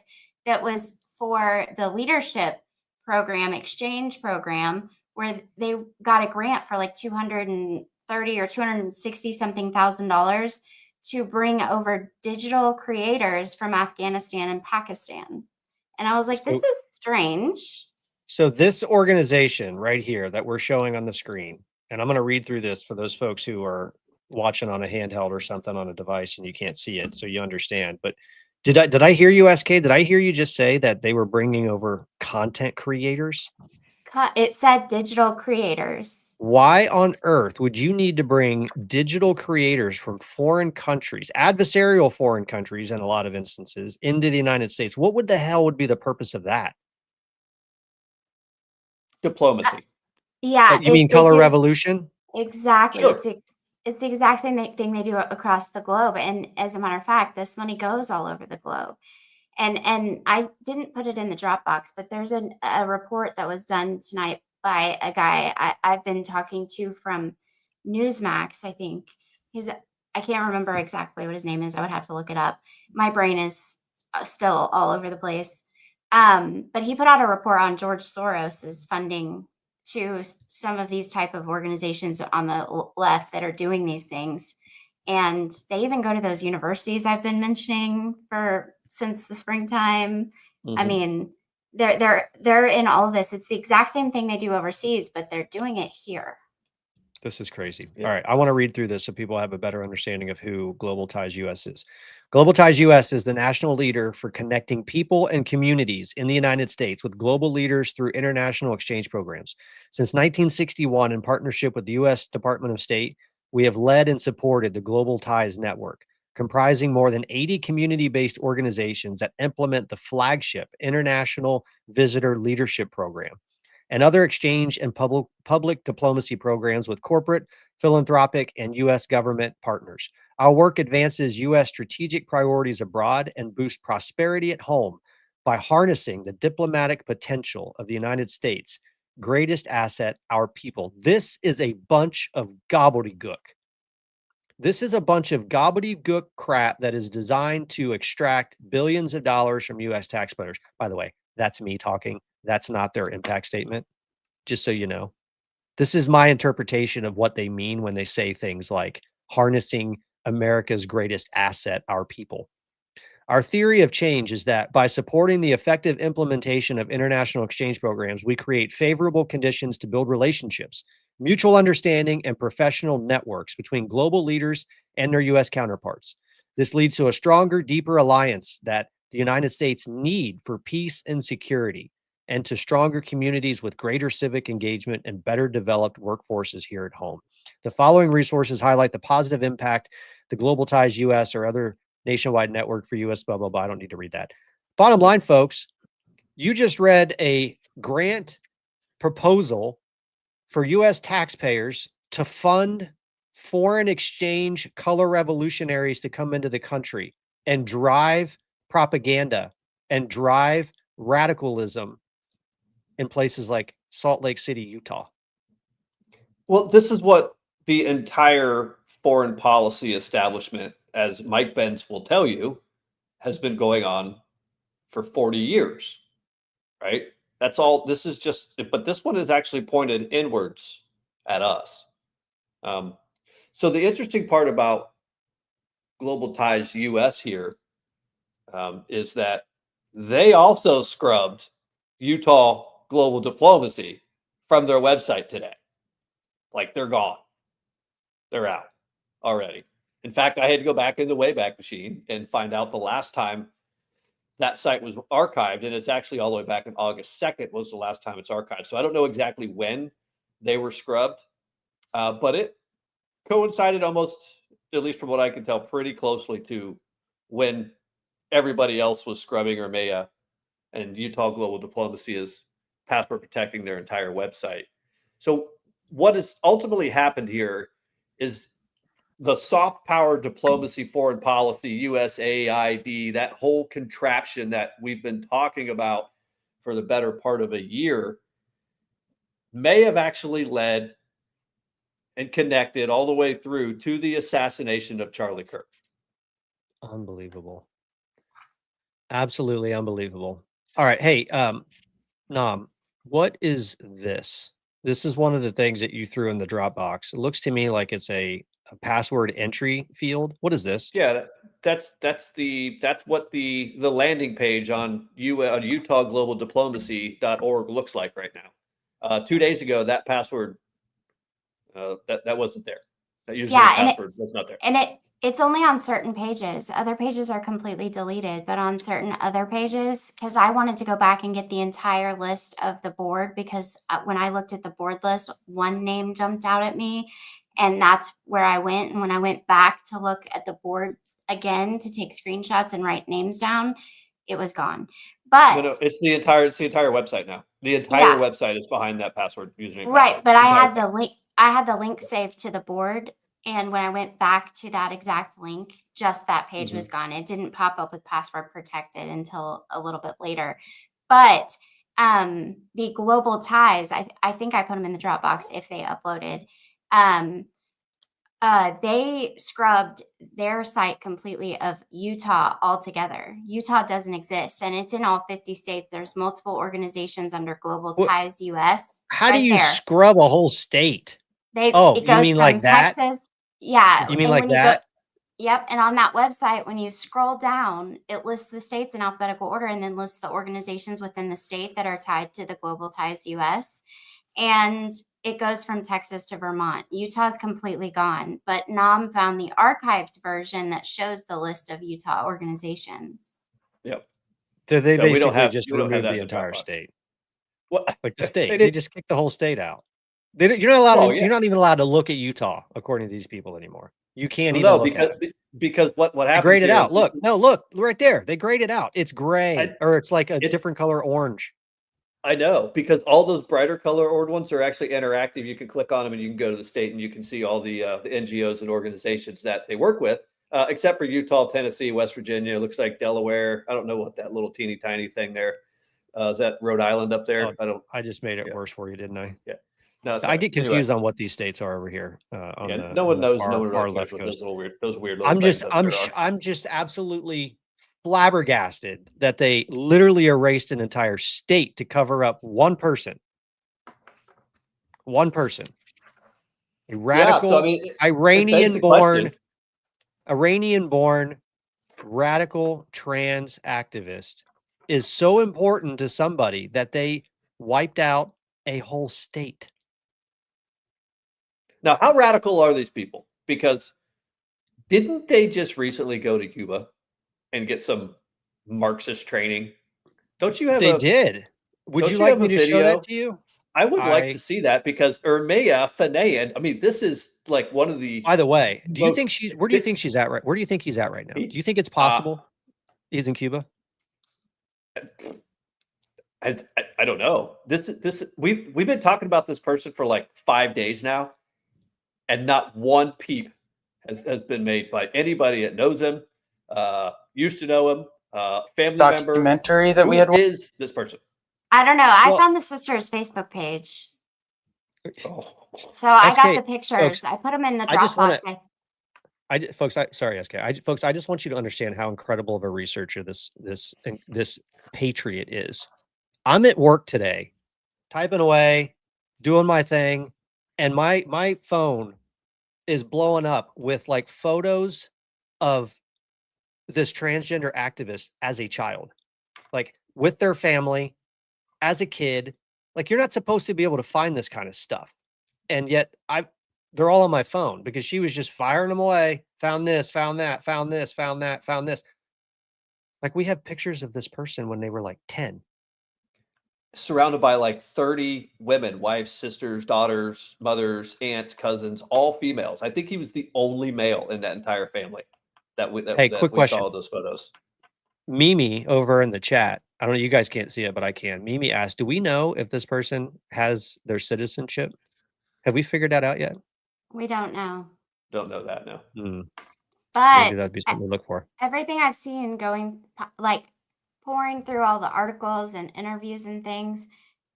that was for the leadership program, exchange program, where they got a grant for like 230 or 260 something $1,000 to bring over digital creators from Afghanistan and Pakistan. And I was like, this is strange. So this organization right here that we're showing on the screen, and I'm going to read through this for those folks who are watching on a handheld or something on a device and you can't see it, so you understand. But did I hear you, SK? Did I hear you just say that they were bringing over content creators? It said digital creators. Why on earth would you need to bring digital creators from foreign countries, adversarial foreign countries in a lot of instances, into the United States? What would the hell would be the purpose of that? Diplomacy. Yeah. You mean color revolution? Exactly. Sure. It's the exact same thing they do across the globe. And as a matter of fact, this money goes all over the globe. And I didn't put it in the Dropbox, but there's a report that was done tonight by a guy I've been talking to from Newsmax. I think I can't remember exactly what his name is. I would have to look it up. My brain is still all over the place. But he put out a report on George Soros's funding to some of these type of organizations on the left that are doing these things. And they even go to those universities I've been mentioning since the springtime. I mean, they're in all of this. It's the exact same thing they do overseas, but they're doing it here. This is crazy. Yeah. All right. I want to read through this so people have a better understanding of who Global Ties US is. Global Ties US is the national leader for connecting people and communities in the United States with global leaders through international exchange programs. Since 1961, in partnership with the U.S. Department of State, we have led and supported the Global Ties Network, comprising more than 80 community-based organizations that implement the flagship International Visitor Leadership Program and other exchange and public diplomacy programs with corporate, philanthropic, and U.S. government partners. Our work advances U.S. strategic priorities abroad and boosts prosperity at home by harnessing the diplomatic potential of the United States' greatest asset, our people. This is a bunch of gobbledygook. This is a bunch of gobbledygook crap that is designed to extract billions of dollars from U.S. taxpayers. By the way, that's me talking. That's not their impact statement, just so you know. This is my interpretation of what they mean when they say things like harnessing America's greatest asset, our people. Our theory of change is that by supporting the effective implementation of international exchange programs, we create favorable conditions to build relationships, mutual understanding, and professional networks between global leaders and their U.S. counterparts. This leads to a stronger, deeper alliance that the United States need for peace and security, and to stronger communities with greater civic engagement and better developed workforces here at home. The following resources highlight the positive impact the Global Ties US or other nationwide network for US, blah, blah, blah. I don't need to read that. Bottom line, folks, you just read a grant proposal for US taxpayers to fund foreign exchange color revolutionaries to come into the country and drive propaganda and drive radicalism in places like Salt Lake City, Utah. Well, this is what the entire foreign policy establishment, as Mike Benz will tell you, has been going on for 40 years, right? That's all. This is just, but this one is actually pointed inwards at us. So the interesting part about Global Ties US here is that they also scrubbed Utah Global Diplomacy from their website today. Like they're gone. They're out already. In fact, I had to go back in the Wayback Machine and find out the last time that site was archived, and it's actually all the way back in August 2nd was the last time it's archived. So I don't know exactly when they were scrubbed, but it coincided almost, at least from what I can tell, pretty closely to when everybody else was scrubbing Ermiya, and Utah Global Diplomacy is password protecting their entire website. So what has ultimately happened here is the soft power diplomacy, foreign policy, USAID, that whole contraption that we've been talking about for the better part of a year may have actually led and connected all the way through to the assassination of Charlie Kirk. Unbelievable. Absolutely unbelievable. All right. Hey, Nam, what is this? This is one of the things that you threw in the Dropbox. It looks to me like it's a password entry field. What is this? Yeah, that's what the landing page on UtahGlobalDiplomacy.org looks like right now. 2 days ago, that password that wasn't there. That username password was not there. And it's only on certain pages. Other pages are completely deleted, but on certain other pages, because I wanted to go back and get the entire list of the board, because when I looked at the board list, one name jumped out at me, and that's where I went. And when I went back to look at the board again to take screenshots and write names down, it was gone. But no, it's the entire website now. The entire website is behind that password username. Right, but I had the link. I had the link saved to the board, and when I went back to that exact link, just that page was gone. It didn't pop up with password protected until a little bit later. But the Global Ties, I think I put them in the Dropbox if they uploaded. They scrubbed their site completely of Utah altogether. Utah doesn't exist, and it's in all 50 states. There's multiple organizations under Global Ties US. How do you scrub a whole state? It goes you mean like that? Texas. Yeah. You mean like that? Yep. And on that website, when you scroll down, it lists the states in alphabetical order and then lists the organizations within the state that are tied to the Global Ties US. And it goes from Texas to Vermont. Utah's completely gone, but Nam found the archived version that shows the list of Utah organizations. Yep. So they basically just removed the entire state. What? Like the state. They just kicked the whole state out. You're not allowed. You're not even allowed to look at Utah, according to these people anymore. You can't even look at it. Because what happens? They grayed it out. Look right there. They grayed it out. It's gray, or it's like a different color orange. I know, because all those brighter color ones are actually interactive. You can click on them and you can go to the state and you can see all the NGOs and organizations that they work with, except for Utah, Tennessee, West Virginia. It looks like Delaware. I don't know what that little teeny tiny thing there. Is that Rhode Island up there? I just made it worse for you, didn't I? Yeah. No, I get confused on what these states are over here. No one knows. No one far really left cares coast. those weird. I'm just absolutely flabbergasted that they literally erased an entire state to cover up one person. A radical, Iranian-born radical trans activist is so important to somebody that they wiped out a whole state. Now, how radical are these people? Because didn't they just recently go to Cuba and get some Marxist training? Don't you have? They did. Would you like me to show that to you? I would like to see that, because Ermiya Fanaeian. I mean, this is like one of the. By the way, do you think she's? Where do you think she's at? Right? Where do you think he's at right now? Do you think it's possible he's in Cuba? I don't know. We've been talking about this person for like 5 days now, and not one peep has been made by anybody that knows him, used to know him, family documentary member. that we had Who is this person? I don't know. I Well- found the sister's Facebook page. Oh, So I got SK, the pictures. folks, I put them in the I just wanna- Dropbox. folks, sorry, SK. Folks, I just want you to understand how incredible of a researcher this Patriot is. I'm at work today, typing away, doing my thing, and my phone is blowing up with like photos of this transgender activist as a child, like with their family, as a kid. Like, you're not supposed to be able to find this kind of stuff, and yet they're all on my phone because she was just firing them away. Found this, found that, found this, found that, found this. Like, we have pictures of this person when they were like 10. surrounded by like 30 women, wives, sisters, daughters, mothers, aunts, cousins, all females. I think he was the only male in that entire family that we Hey, quick we question. saw those photos. Mimi over in the chat, I don't know, you guys can't see it, but I can. Mimi asked, do we know if this person has their citizenship? Have we figured that out yet? We don't know. Don't know that now. Maybe But that'd be something to look for. everything I've seen pouring through all the articles and interviews and things,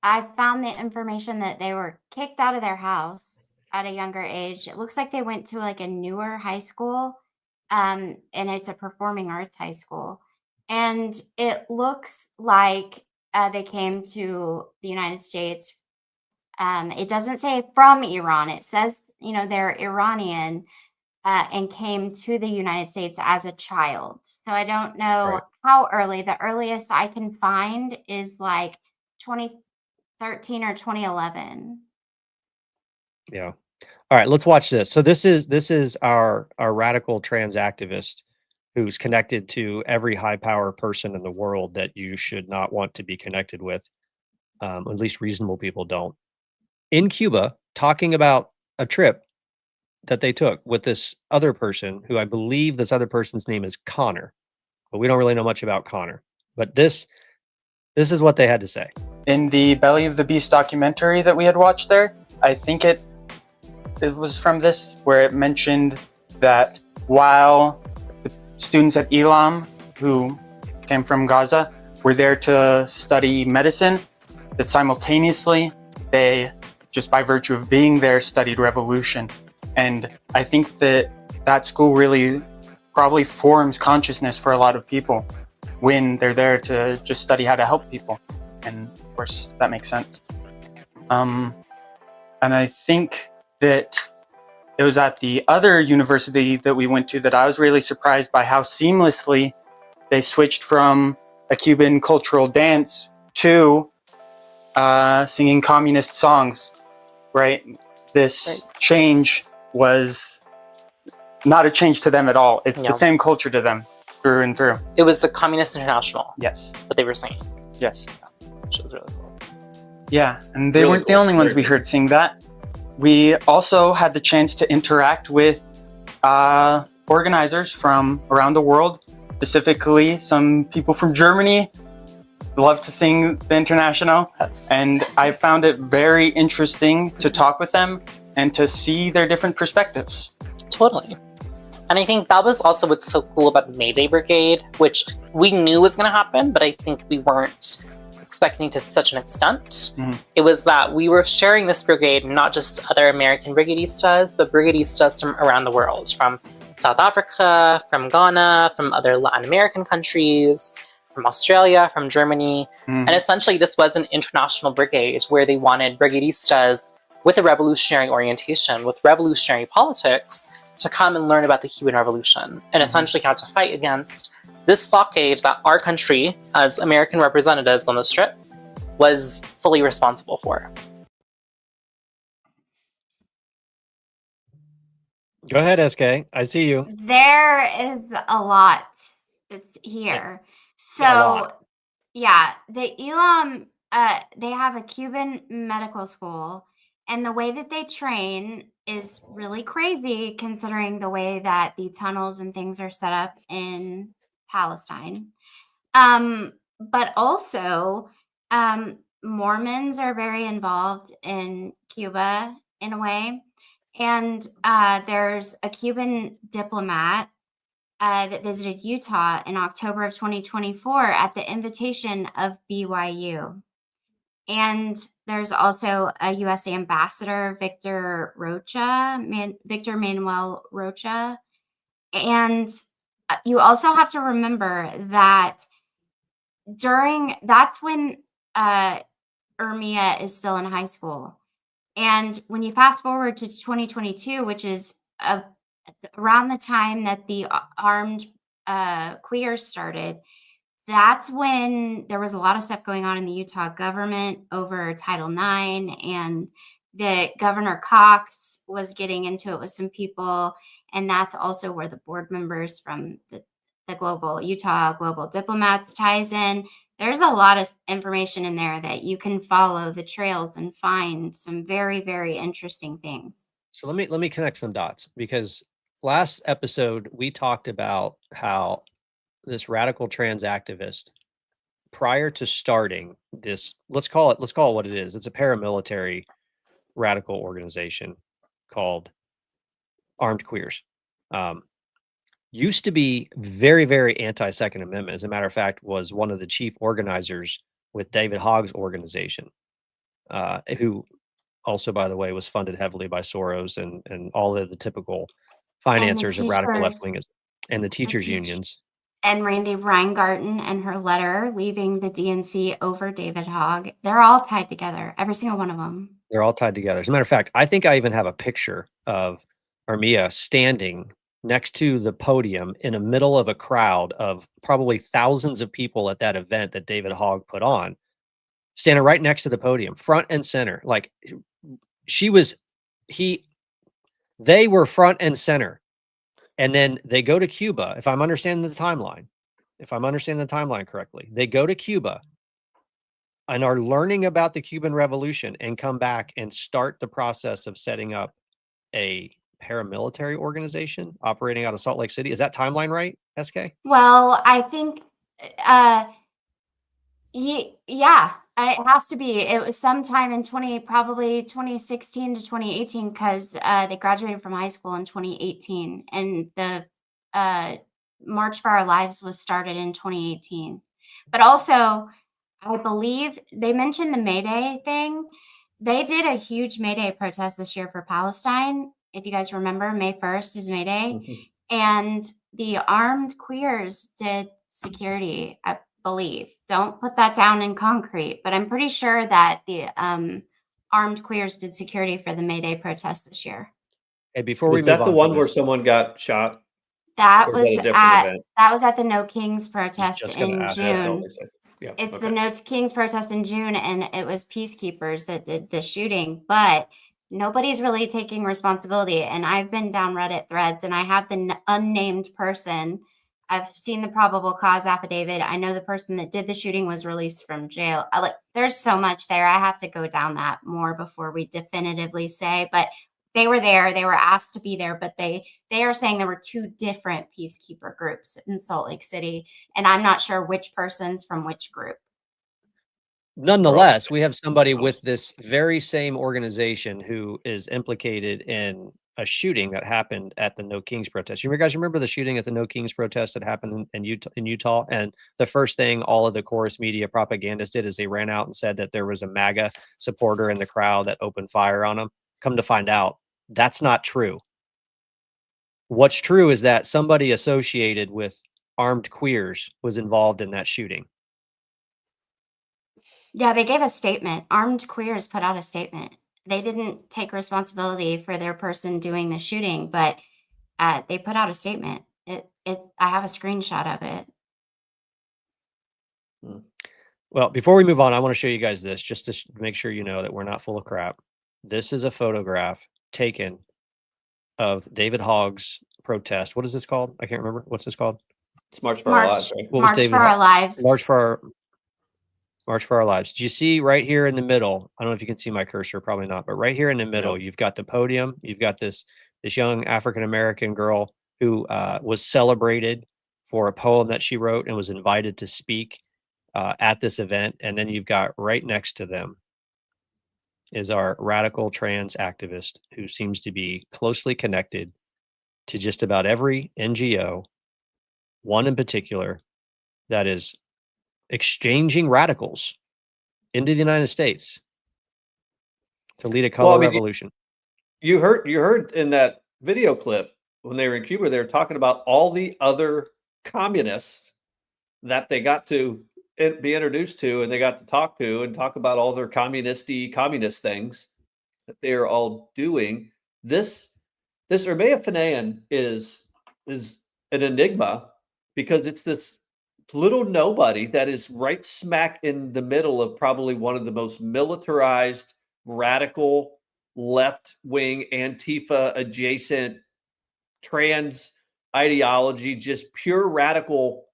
I found the information that they were kicked out of their house at a younger age. It looks like they went to like a newer high school, and it's a performing arts high school. And it looks like they came to the United States. It doesn't say from Iran. It says, they're Iranian. And came to the United States as a child. So I don't know Right. how early. The earliest I can find is like 2013 or 2011. Yeah. All right, let's watch this. So this is our radical trans activist who's connected to every high power person in the world that you should not want to be connected with. At least reasonable people don't. In Cuba, talking about a trip that they took with this other person, who I believe this other person's name is Connor, but we don't really know much about Connor. But this is what they had to say. In the Belly of the Beast documentary that we had watched there, I think it was from this where it mentioned that while the students at Elam, who came from Gaza, were there to study medicine, that simultaneously they, just by virtue of being there, studied revolution. And I think that school really probably forms consciousness for a lot of people when they're there to just study how to help people. And of course, that makes sense. And I think that it was at the other university that we went to that I was really surprised by how seamlessly they switched from a Cuban cultural dance to singing communist songs, right? This change was not a change to them at all. It's the same culture to them through and through. It was the Communist International. Yes. That they were singing. Yes. Which was really cool. Yeah, and they Really weren't the cool. only ones Very we heard sing that. We also had the chance to interact with organizers from around the world, specifically some people from Germany love to sing the International. Yes. And I found it very interesting to talk with them and to see their different perspectives. Totally. And I think that was also what's so cool about Mayday Brigade, which we knew was going to happen, but I think we weren't expecting to such an extent. Mm-hmm. It was that we were sharing this brigade, not just other American brigadistas, but brigadistas from around the world, from South Africa, from Ghana, from other Latin American countries, from Australia, from Germany. Mm-hmm. And essentially this was an international brigade where they wanted brigadistas with a revolutionary orientation, with revolutionary politics, to come and learn about the Cuban Revolution and essentially how to fight against this blockade that our country, as American representatives on this trip, was fully responsible for. Go ahead, SK. I see you. There is a lot here. So, yeah, the Elam, they have a Cuban medical school, and the way that they train is really crazy considering the way that the tunnels and things are set up in Palestine. But also, Mormons are very involved in Cuba in a way. And there's a Cuban diplomat that visited Utah in October of 2024 at the invitation of BYU. And there's also a U.S. ambassador, Victor Manuel Rocha. And you also have to remember that that's when Ermiya is still in high school. And when you fast forward to 2022, which is around the time that the Armed Queers started, that's when there was a lot of stuff going on in the Utah government over Title IX, and the Governor Cox was getting into it with some people. And that's also where the board members from the Utah Global Diplomats ties in. There's a lot of information in there that you can follow the trails and find some very, very interesting things. So let me connect some dots, because last episode we talked about how this radical trans activist, prior to starting this, let's call it what it is. It's a paramilitary radical organization called Armed Queers. Used to be very, very anti-Second Amendment. As a matter of fact, was one of the chief organizers with David Hogg's organization, who also, by the way, was funded heavily by Soros and all of the typical financiers of radical left wingers and the teachers unions. And Randy Weingarten and her letter leaving the DNC over David Hogg. They're all tied together, every single one of them. They're all tied together. As a matter of fact, I think I even have a picture of Ermiya standing next to the podium in the middle of a crowd of probably thousands of people at that event that David Hogg put on, standing right next to the podium, front and center. Like they were front and center. And then they go to Cuba. If I'm understanding the timeline correctly, they go to Cuba and are learning about the Cuban Revolution and come back and start the process of setting up a paramilitary organization operating out of Salt Lake City. Is that timeline right, SK? Well, I think, yeah, it has to be. It was sometime in probably 2016 to 2018, because they graduated from high school in 2018, and the March for Our Lives was started in 2018. But also, I believe they mentioned the Mayday thing. They did a huge Mayday protest this year for Palestine. If you guys remember, May 1st is Mayday. Mhm. And the Armed Queers did security, I believe. Don't put that down in concrete, but I'm pretty sure that the Armed Queers did security for the Mayday protest this year. Hey, before Was we move that on the from one where this, someone got shot? That Or is was that a different event? that was at the No Kings protest just gonna in ask that. That's June. all they said. Yeah. It's okay. the No Kings protest in June, and it was peacekeepers that did the shooting, but nobody's really taking responsibility. And I've been down Reddit threads, and I have the unnamed person. I've seen the probable cause affidavit. I know the person that did the shooting was released from jail. There's so much there. I have to go down that more before we definitively say, but they were there. They were asked to be there, but they are saying there were two different peacekeeper groups in Salt Lake City, and I'm not sure which person's from which group. nonetheless, we have somebody with this very same organization who is implicated in a shooting that happened at the No Kings protest. You guys remember the shooting at the No Kings protest that happened in Utah? And the first thing all of the chorus media propagandists did is they ran out and said that there was a MAGA supporter in the crowd that opened fire on them. Come to find out, that's not true. What's true is that somebody associated with Armed Queers was involved in that shooting. Yeah, they gave a statement. Armed Queers put out a statement. They didn't take responsibility for their person doing the shooting, but they put out a statement. I have a screenshot of it. Well, before we move on, I want to show you guys this just to make sure you know that we're not full of crap. This is a photograph taken of David Hogg's protest. What is this called? I can't remember. What's this called? It's March for Our Lives, right? What was March David for Our Lives. March for Our Lives. Do you see right here in the middle? I don't know if you can see my cursor, probably not, but right here in the middle, you've got the podium. You've got this young African-American girl who was celebrated for a poem that she wrote and was invited to speak at this event. And then you've got right next to them is our radical trans activist who seems to be closely connected to just about every NGO one in particular that is exchanging radicals into the United States to lead a color revolution. You heard in that video clip when they were in Cuba, they were talking about all the other communists that they got to be introduced to, and they got to talk to and talk about all their communist things that they are all doing. This Ermiya Fanaeian is an enigma because it's this little nobody that is right smack in the middle of probably one of the most militarized, radical, left-wing, Antifa adjacent, trans ideology, just pure radical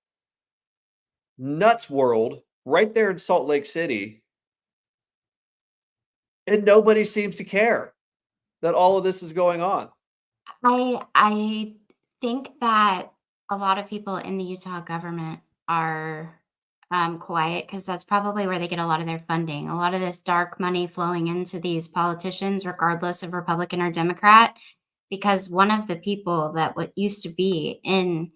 nuts world right there in Salt Lake City. And nobody seems to care that all of this is going on. I think that a lot of people in the Utah government are quiet because that's probably where they get a lot of their funding. A lot of this dark money flowing into these politicians, regardless of Republican or Democrat, because one of the people that what used to be in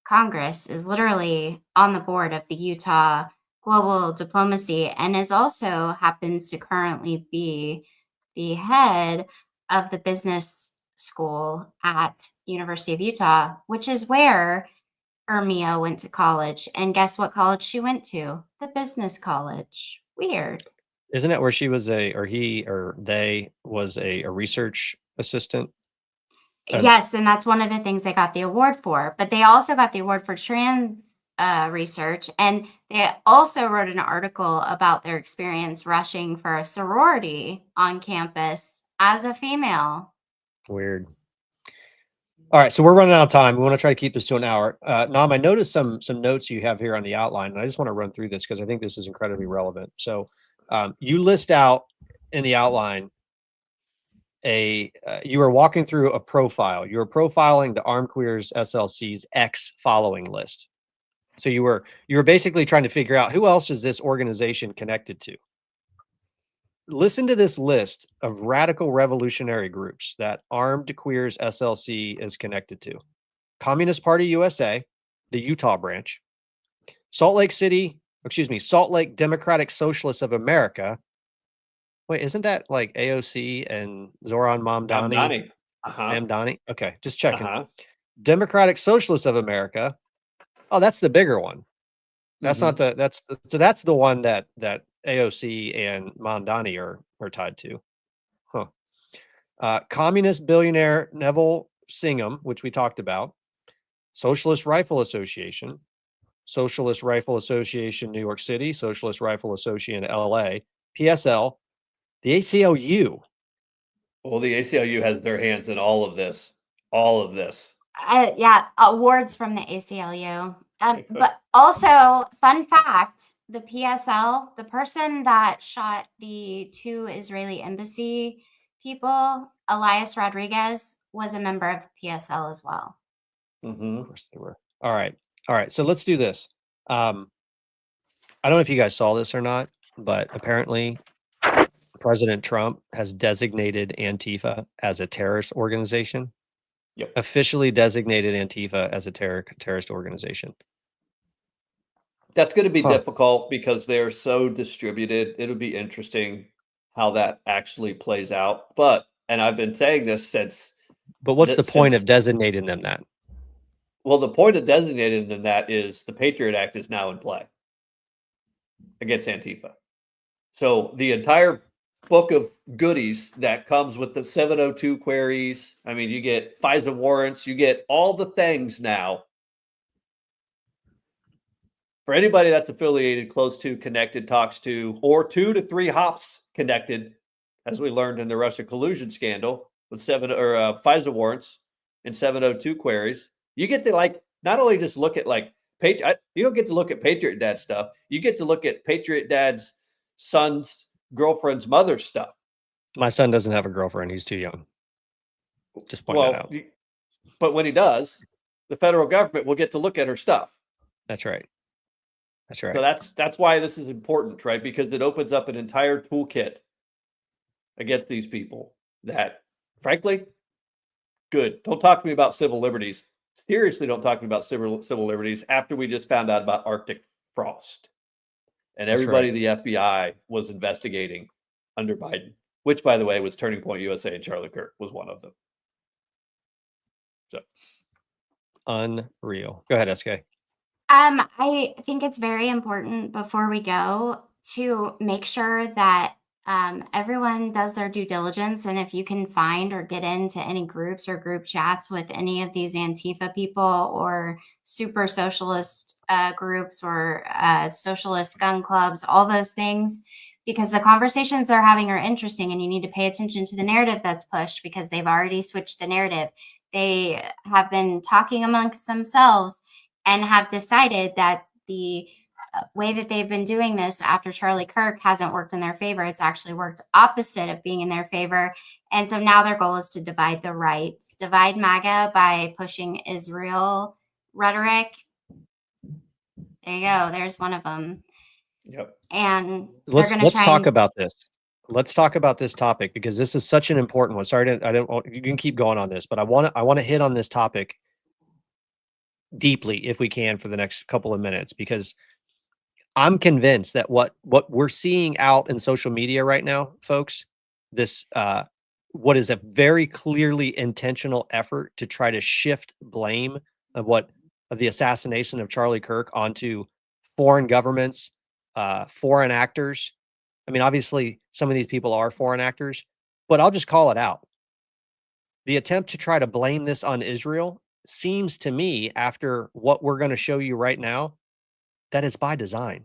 Congress is literally on the board of the Utah Global Diplomacy and is also happens to currently be the head of the business school at University of Utah, which is where Ermiya went to college. And guess what college she went to? The business college. Weird. Isn't it where she was they was a research assistant? Yes, and that's one of the things they got the award for. But they also got the award for trans research. And they also wrote an article about their experience rushing for a sorority on campus as a female. Weird. All right, so we're running out of time. We want to try to keep this to an hour. Nam, I noticed some notes you have here on the outline, and I just want to run through this because I think this is incredibly relevant. So you list out in the outline you are walking through a profile. You were profiling the Armed Queers SLC's X following list. So you were basically trying to figure out who else is this organization connected to. Listen to this list of radical revolutionary groups that Armed Queers SLC is connected to. Communist Party USA, the Utah branch, Salt Lake Democratic Socialists of America. Wait, isn't that like AOC and Zoran Mamdani? Mamdani. Okay, just checking. Democratic Socialists of America. Oh, that's the bigger one. That's not that's the one that AOC and Mamdani are tied to. Communist billionaire Neville Singham, which we talked about. Socialist Rifle Association, Socialist Rifle Association New York City, Socialist Rifle Association LA, PSL, the ACLU. Well, the ACLU has their hands in all of this. All of this. Yeah, awards from the ACLU. But also, fun fact, the PSL, the person that shot the 2 Israeli embassy people, Elias Rodriguez, was a member of PSL as well. Of course they were. All right. So let's do this. I don't know if you guys saw this or not, but apparently President Trump has designated Antifa as a terrorist organization. Yep. Officially designated Antifa as a terrorist organization. That's going to be difficult because they're so distributed. It'll be interesting how that actually plays out. And I've been saying this since. But what's the point of designating them that? Well, the point of designating them that is the Patriot Act is now in play against Antifa. So the entire book of goodies that comes with the 702 queries. I mean, you get FISA warrants, you get all the things now. For anybody that's affiliated, close to, connected, talks to, or 2 to 3 hops connected, as we learned in the Russia collusion scandal with FISA warrants and 702 queries, you get to not only just look at you don't get to look at Patriot Dad stuff. You get to look at Patriot Dad's son's girlfriend's mother's stuff. My son doesn't have a girlfriend. He's too young. Just point that out. But when he does, the federal government will get to look at her stuff. That's right. So that's why this is important, right? Because it opens up an entire toolkit against these people that, frankly, good. Don't talk to me about civil liberties. seriously don't talk about civil liberties after we just found out about Arctic frost. And everybody the FBI was investigating under Biden, which, by the way, was Turning Point USA, and Charlie Kirk was one of them. So unreal. Go ahead, SK. I think it's very important before we go to make sure that everyone does their due diligence. And if you can find or get into any groups or group chats with any of these Antifa people or super socialist groups or socialist gun clubs, all those things, because the conversations they're having are interesting and you need to pay attention to the narrative that's pushed because they've already switched the narrative. They have been talking amongst themselves and have decided that the way that they've been doing this after Charlie Kirk hasn't worked in their favor. It's actually worked opposite of being in their favor. And so now their goal is to divide the right, divide MAGA by pushing Israel rhetoric. There you go. There's one of them. Yep. And let's talk about this. Let's talk about this topic because this is such an important one. Sorry, I don't. You can keep going on this, but I want to hit on this topic deeply if we can for the next couple of minutes because I'm convinced that what we're seeing out in social media right now, folks, this what is a very clearly intentional effort to try to shift blame of the assassination of Charlie Kirk onto foreign governments, foreign actors. I mean, obviously, some of these people are foreign actors, but I'll just call it out. The attempt to try to blame this on Israel seems to me, after what we're going to show you right now, that it's by design.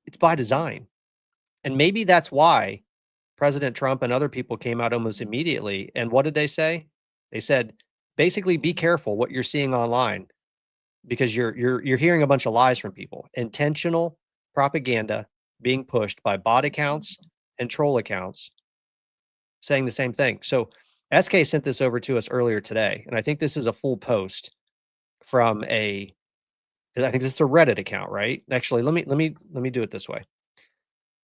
It's by design. And maybe that's why President Trump and other people came out almost immediately. And what did they say? They said, basically, be careful what you're seeing online because you're hearing a bunch of lies from people. Intentional propaganda being pushed by bot accounts and troll accounts saying the same thing. So SK sent this over to us earlier today, and I think this is a full post from I think this is a Reddit account, right? Actually, let me do it this way.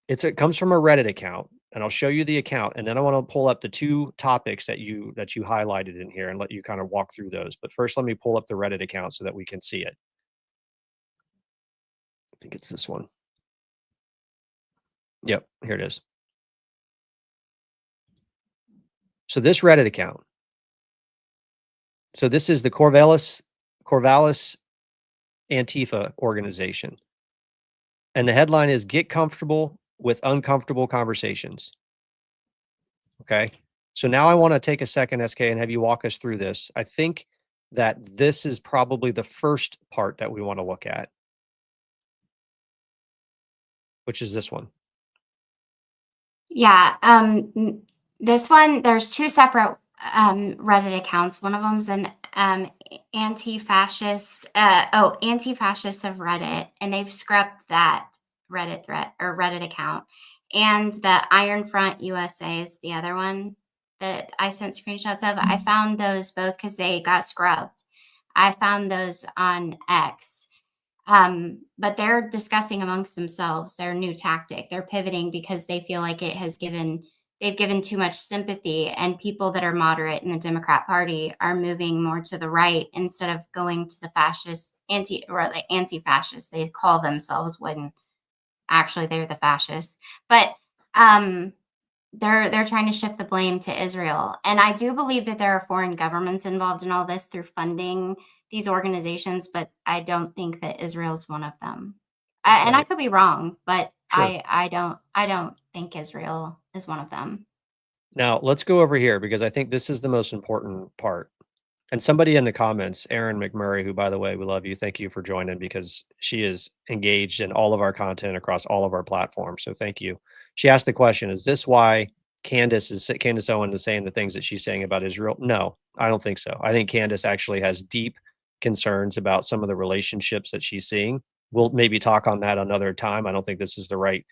It comes from a Reddit account, and I'll show you the account, and then I want to pull up the two topics that you highlighted in here and let you kind of walk through those. But first, let me pull up the Reddit account so that we can see it. I think it's this one. Yep, here it is. So this Reddit account. So this is the Corvallis Antifa organization. And the headline is Get Comfortable with Uncomfortable Conversations. Okay. So now I want to take a second, SK, and have you walk us through this. I think that this is probably the first part that we want to look at, which is this one. Yeah. This one, there's two separate Reddit accounts. One of them's an anti-fascist of Reddit, and they've scrubbed that Reddit thread or Reddit account. And the Iron Front USA is the other one that I sent screenshots of. I found those both because they got scrubbed. I found those on X. But they're discussing amongst themselves their new tactic. They're pivoting because they feel like they've given too much sympathy, and people that are moderate in the Democrat Party are moving more to the right instead of going to the fascist anti-fascists. They call themselves when actually they're the fascists. But they're trying to shift the blame to Israel. And I do believe that there are foreign governments involved in all this through funding these organizations, but I don't think that Israel's one of them. And I could be wrong, but sure. I don't think Israel is one of them. Now let's go over here because I think this is the most important part. And somebody in the comments, Erin McMurray, who, by the way, we love you. Thank you for joining because she is engaged in all of our content across all of our platforms. So thank you. She asked the question, is this why Candace Owen is saying the things that she's saying about Israel? No, I don't think so. I think Candace actually has deep concerns about some of the relationships that she's seeing. We'll maybe talk on that another time. I don't think this is the right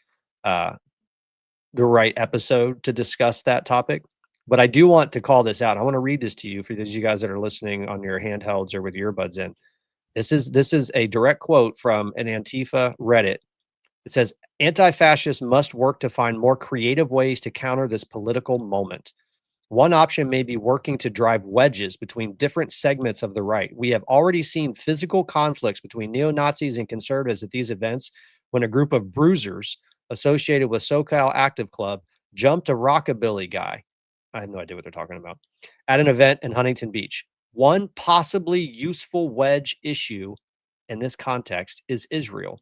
episode to discuss that topic. But I do want to call this out. I want to read this to you for those of you guys that are listening on your handhelds or with earbuds in. This is a direct quote from an Antifa Reddit. It says, anti-fascists must work to find more creative ways to counter this political moment. One option may be working to drive wedges between different segments of the right. We have already seen physical conflicts between neo-Nazis and conservatives at these events when a group of bruisers associated with SoCal Active Club jumped a rockabilly guy. I have no idea what they're talking about. At an event in Huntington Beach. One possibly useful wedge issue in this context is Israel.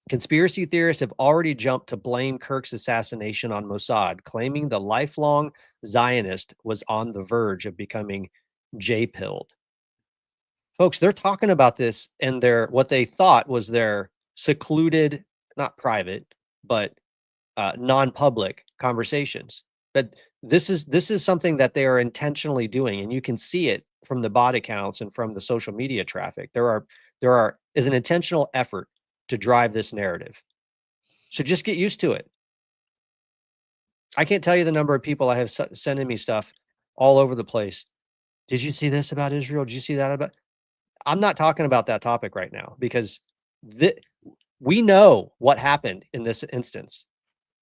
Conspiracy theorists have already jumped to blame Kirk's assassination on Mossad, claiming the lifelong Zionist was on the verge of becoming J-pilled. Folks, they're talking about this in their, what they thought was their secluded, not private, but non-public conversations. But this is something that they are intentionally doing, and you can see it from the bot accounts and from the social media traffic. There is an intentional effort to drive this narrative. So just get used to it. I can't tell you the number of people I have sending me stuff all over the place. Did you see this about Israel? Did you see that about? I'm not talking about that topic right now because we know what happened in this instance.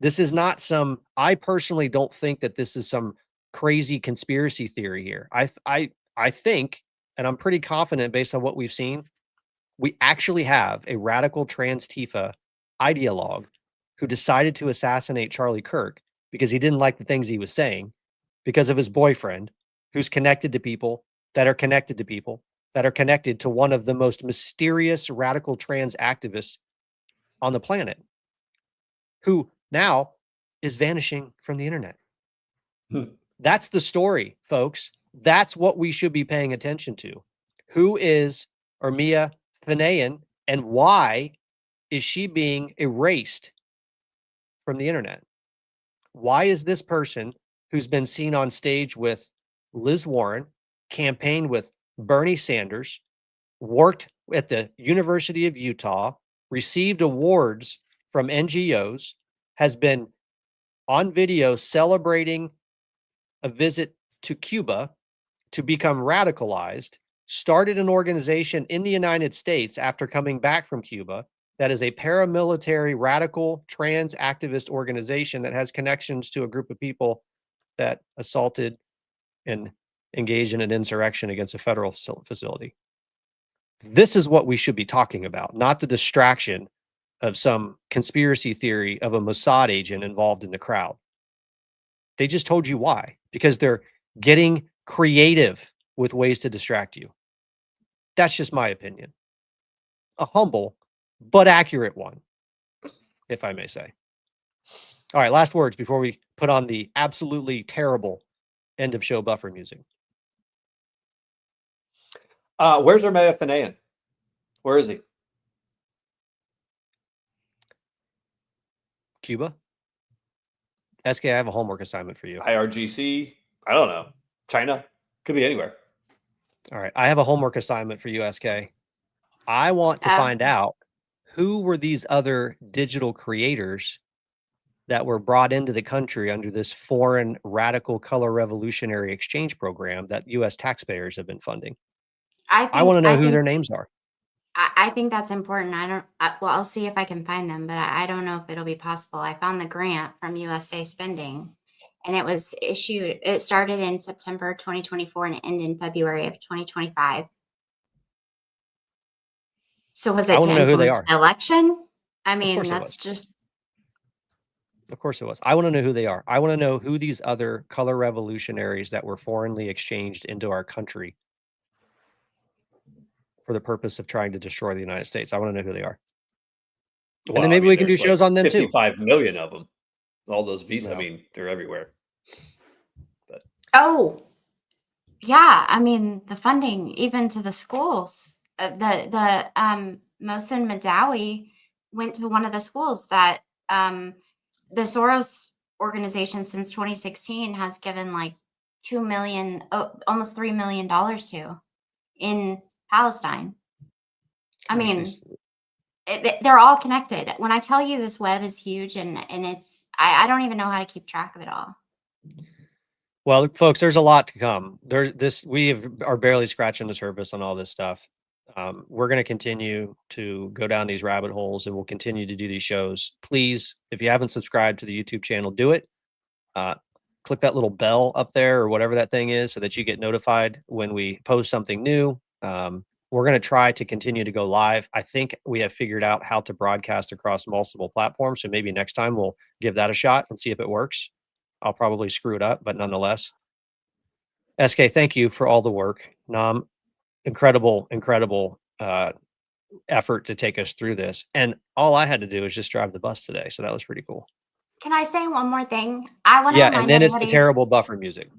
This is not some, I personally don't think that this is some crazy conspiracy theory here. I think, and I'm pretty confident based on what we've seen, we actually have a radical trans Tifa ideologue who decided to assassinate Charlie Kirk because he didn't like the things he was saying because of his boyfriend, who's connected to people that are connected to people that are connected to one of the most mysterious radical trans activists on the planet, who now is vanishing from the internet. That's the story, folks. That's what we should be paying attention to. Who is Ermiya Fanaeian, and why is she being erased from the internet? Why is this person who's been seen on stage with Liz Warren, campaigned with Bernie Sanders, worked at the University of Utah, received awards from NGOs, has been on video celebrating a visit to Cuba to become radicalized, started an organization in the United States after coming back from Cuba that is a paramilitary radical trans activist organization that has connections to a group of people that assaulted and engaged in an insurrection against a federal facility. This is what we should be talking about, not the distraction of some conspiracy theory of a Mossad agent involved in the crowd. They just told you why, because they're getting creative with ways to distract you. That's just my opinion. A humble but accurate one, if I may say. All right, last words before we put on the absolutely terrible end of show buffer music. Where's Ermiya Fanaeian? Where is he? Cuba? SK, I have a homework assignment for you. IRGC? I don't know. China? Could be anywhere. All right, I have a homework assignment for you, SK. I want to find out who were these other digital creators that were brought into the country under this foreign radical color revolutionary exchange program that U.S. taxpayers have been funding. I want to know who their names are. I think that's important. Well, I'll see if I can find them, but I don't know if it'll be possible. I found the grant from USA Spending, and it was issued, it started in September 2024 and ended in February of 2025. So was it to influence the election? I mean, that's just... Of course it was. I want to know who they are. I want to know who these other color revolutionaries that were foreignly exchanged into our country for the purpose of trying to destroy the United States. I want to know who they are. Well, and then maybe we can do shows on them 55 million of them. All those visas, I mean, they're everywhere. But oh, yeah. I mean, the funding, even to the schools. The Mohsen Madawi went to one of the schools that the Soros organization since 2016 has given like $2 million, almost $3 million to in Palestine. I mean, they're all connected. When I tell you this web is huge and it's, I don't even know how to keep track of it all. Well, folks, there's a lot to come. We are barely scratching the surface on all this stuff. We're going to continue to go down these rabbit holes, and we'll continue to do these shows. Please, if you haven't subscribed to the YouTube channel, do it. click that little bell up there or whatever that thing is so that you get notified when we post something new. We're going to try to continue to go live. I think we have figured out how to broadcast across multiple platforms. So maybe next time we'll give that a shot and see if it works. I'll probably screw it up, but nonetheless. SK, thank you for all the work. Nam, incredible effort to take us through this. And all I had to do was just drive the bus today. So that was pretty cool. Can I say one more thing? I want to Yeah, remind and then everybody, it's the terrible buffer music.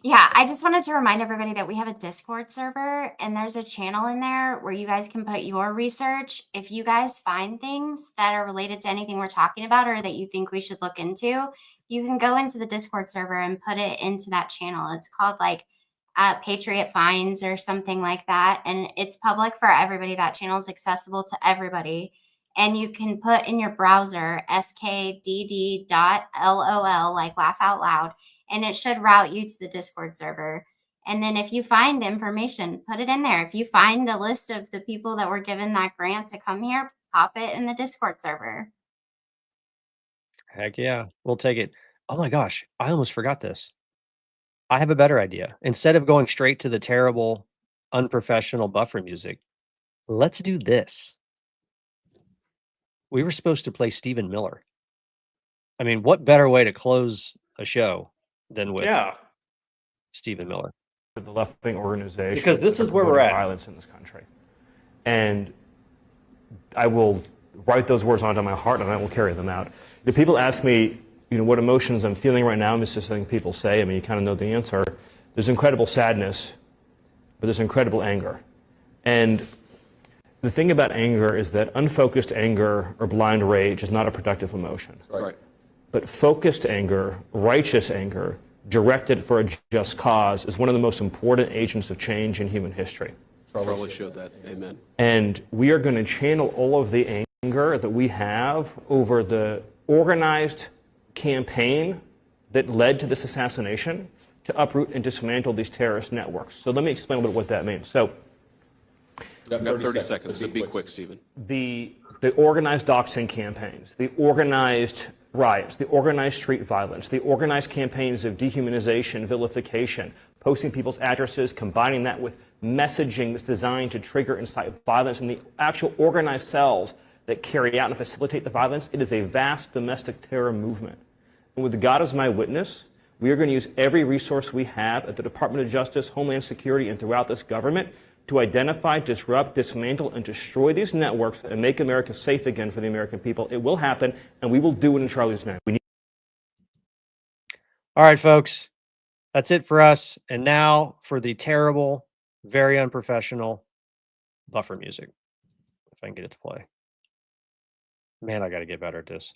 Yeah, I just wanted to remind everybody that we have a Discord server and there's a channel in there where you guys can put your research. If you guys find things that are related to anything we're talking about or that you think we should look into, you can go into the Discord server and put it into that channel. It's called like Patriot Finds or something like that. And it's public for everybody. That channel is accessible to everybody. And you can put in your browser skdd.lol, like laugh out loud, and it should route you to the Discord server. And then if you find information, put it in there. If you find a list of the people that were given that grant to come here, pop it in the Discord server. Heck yeah, we'll take it. Oh my gosh, I almost forgot this. I have a better idea. Instead of going straight to the terrible, unprofessional buffer music, let's do this. We were supposed to play Stephen Miller. I mean, what better way to close a show than with Stephen Miller? The left-wing organization, because this is where we're at. Violence in this country, and I will write those words onto my heart, and I will carry them out. The people ask me, what emotions I'm feeling right now. It's just something people say. I mean, you kind of know the answer. There's incredible sadness, but there's incredible anger, and the thing about anger is that unfocused anger or blind rage is not a productive emotion. Right. But focused anger, righteous anger, directed for a just cause is one of the most important agents of change in human history. Charlie showed that. Amen. And we are going to channel all of the anger that we have over the organized campaign that led to this assassination to uproot and dismantle these terrorist networks. So let me explain a little bit what that means. So, Got 30 seconds, so be quick, Stephen. The organized doxing campaigns, the organized riots, the organized street violence, the organized campaigns of dehumanization, vilification, posting people's addresses, combining that with messaging that's designed to trigger and incite violence, and the actual organized cells that carry out and facilitate the violence, it is a vast domestic terror movement. And with God as my witness, we are going to use every resource we have at the Department of Justice, Homeland Security, and throughout this government to identify, disrupt, dismantle, and destroy these networks and make America safe again for the American people. It will happen, and we will do it in Charlie's name. All right, folks, that's it for us. And now for the terrible, very unprofessional buffer music. If I can get it to play. Man, I got to get better at this.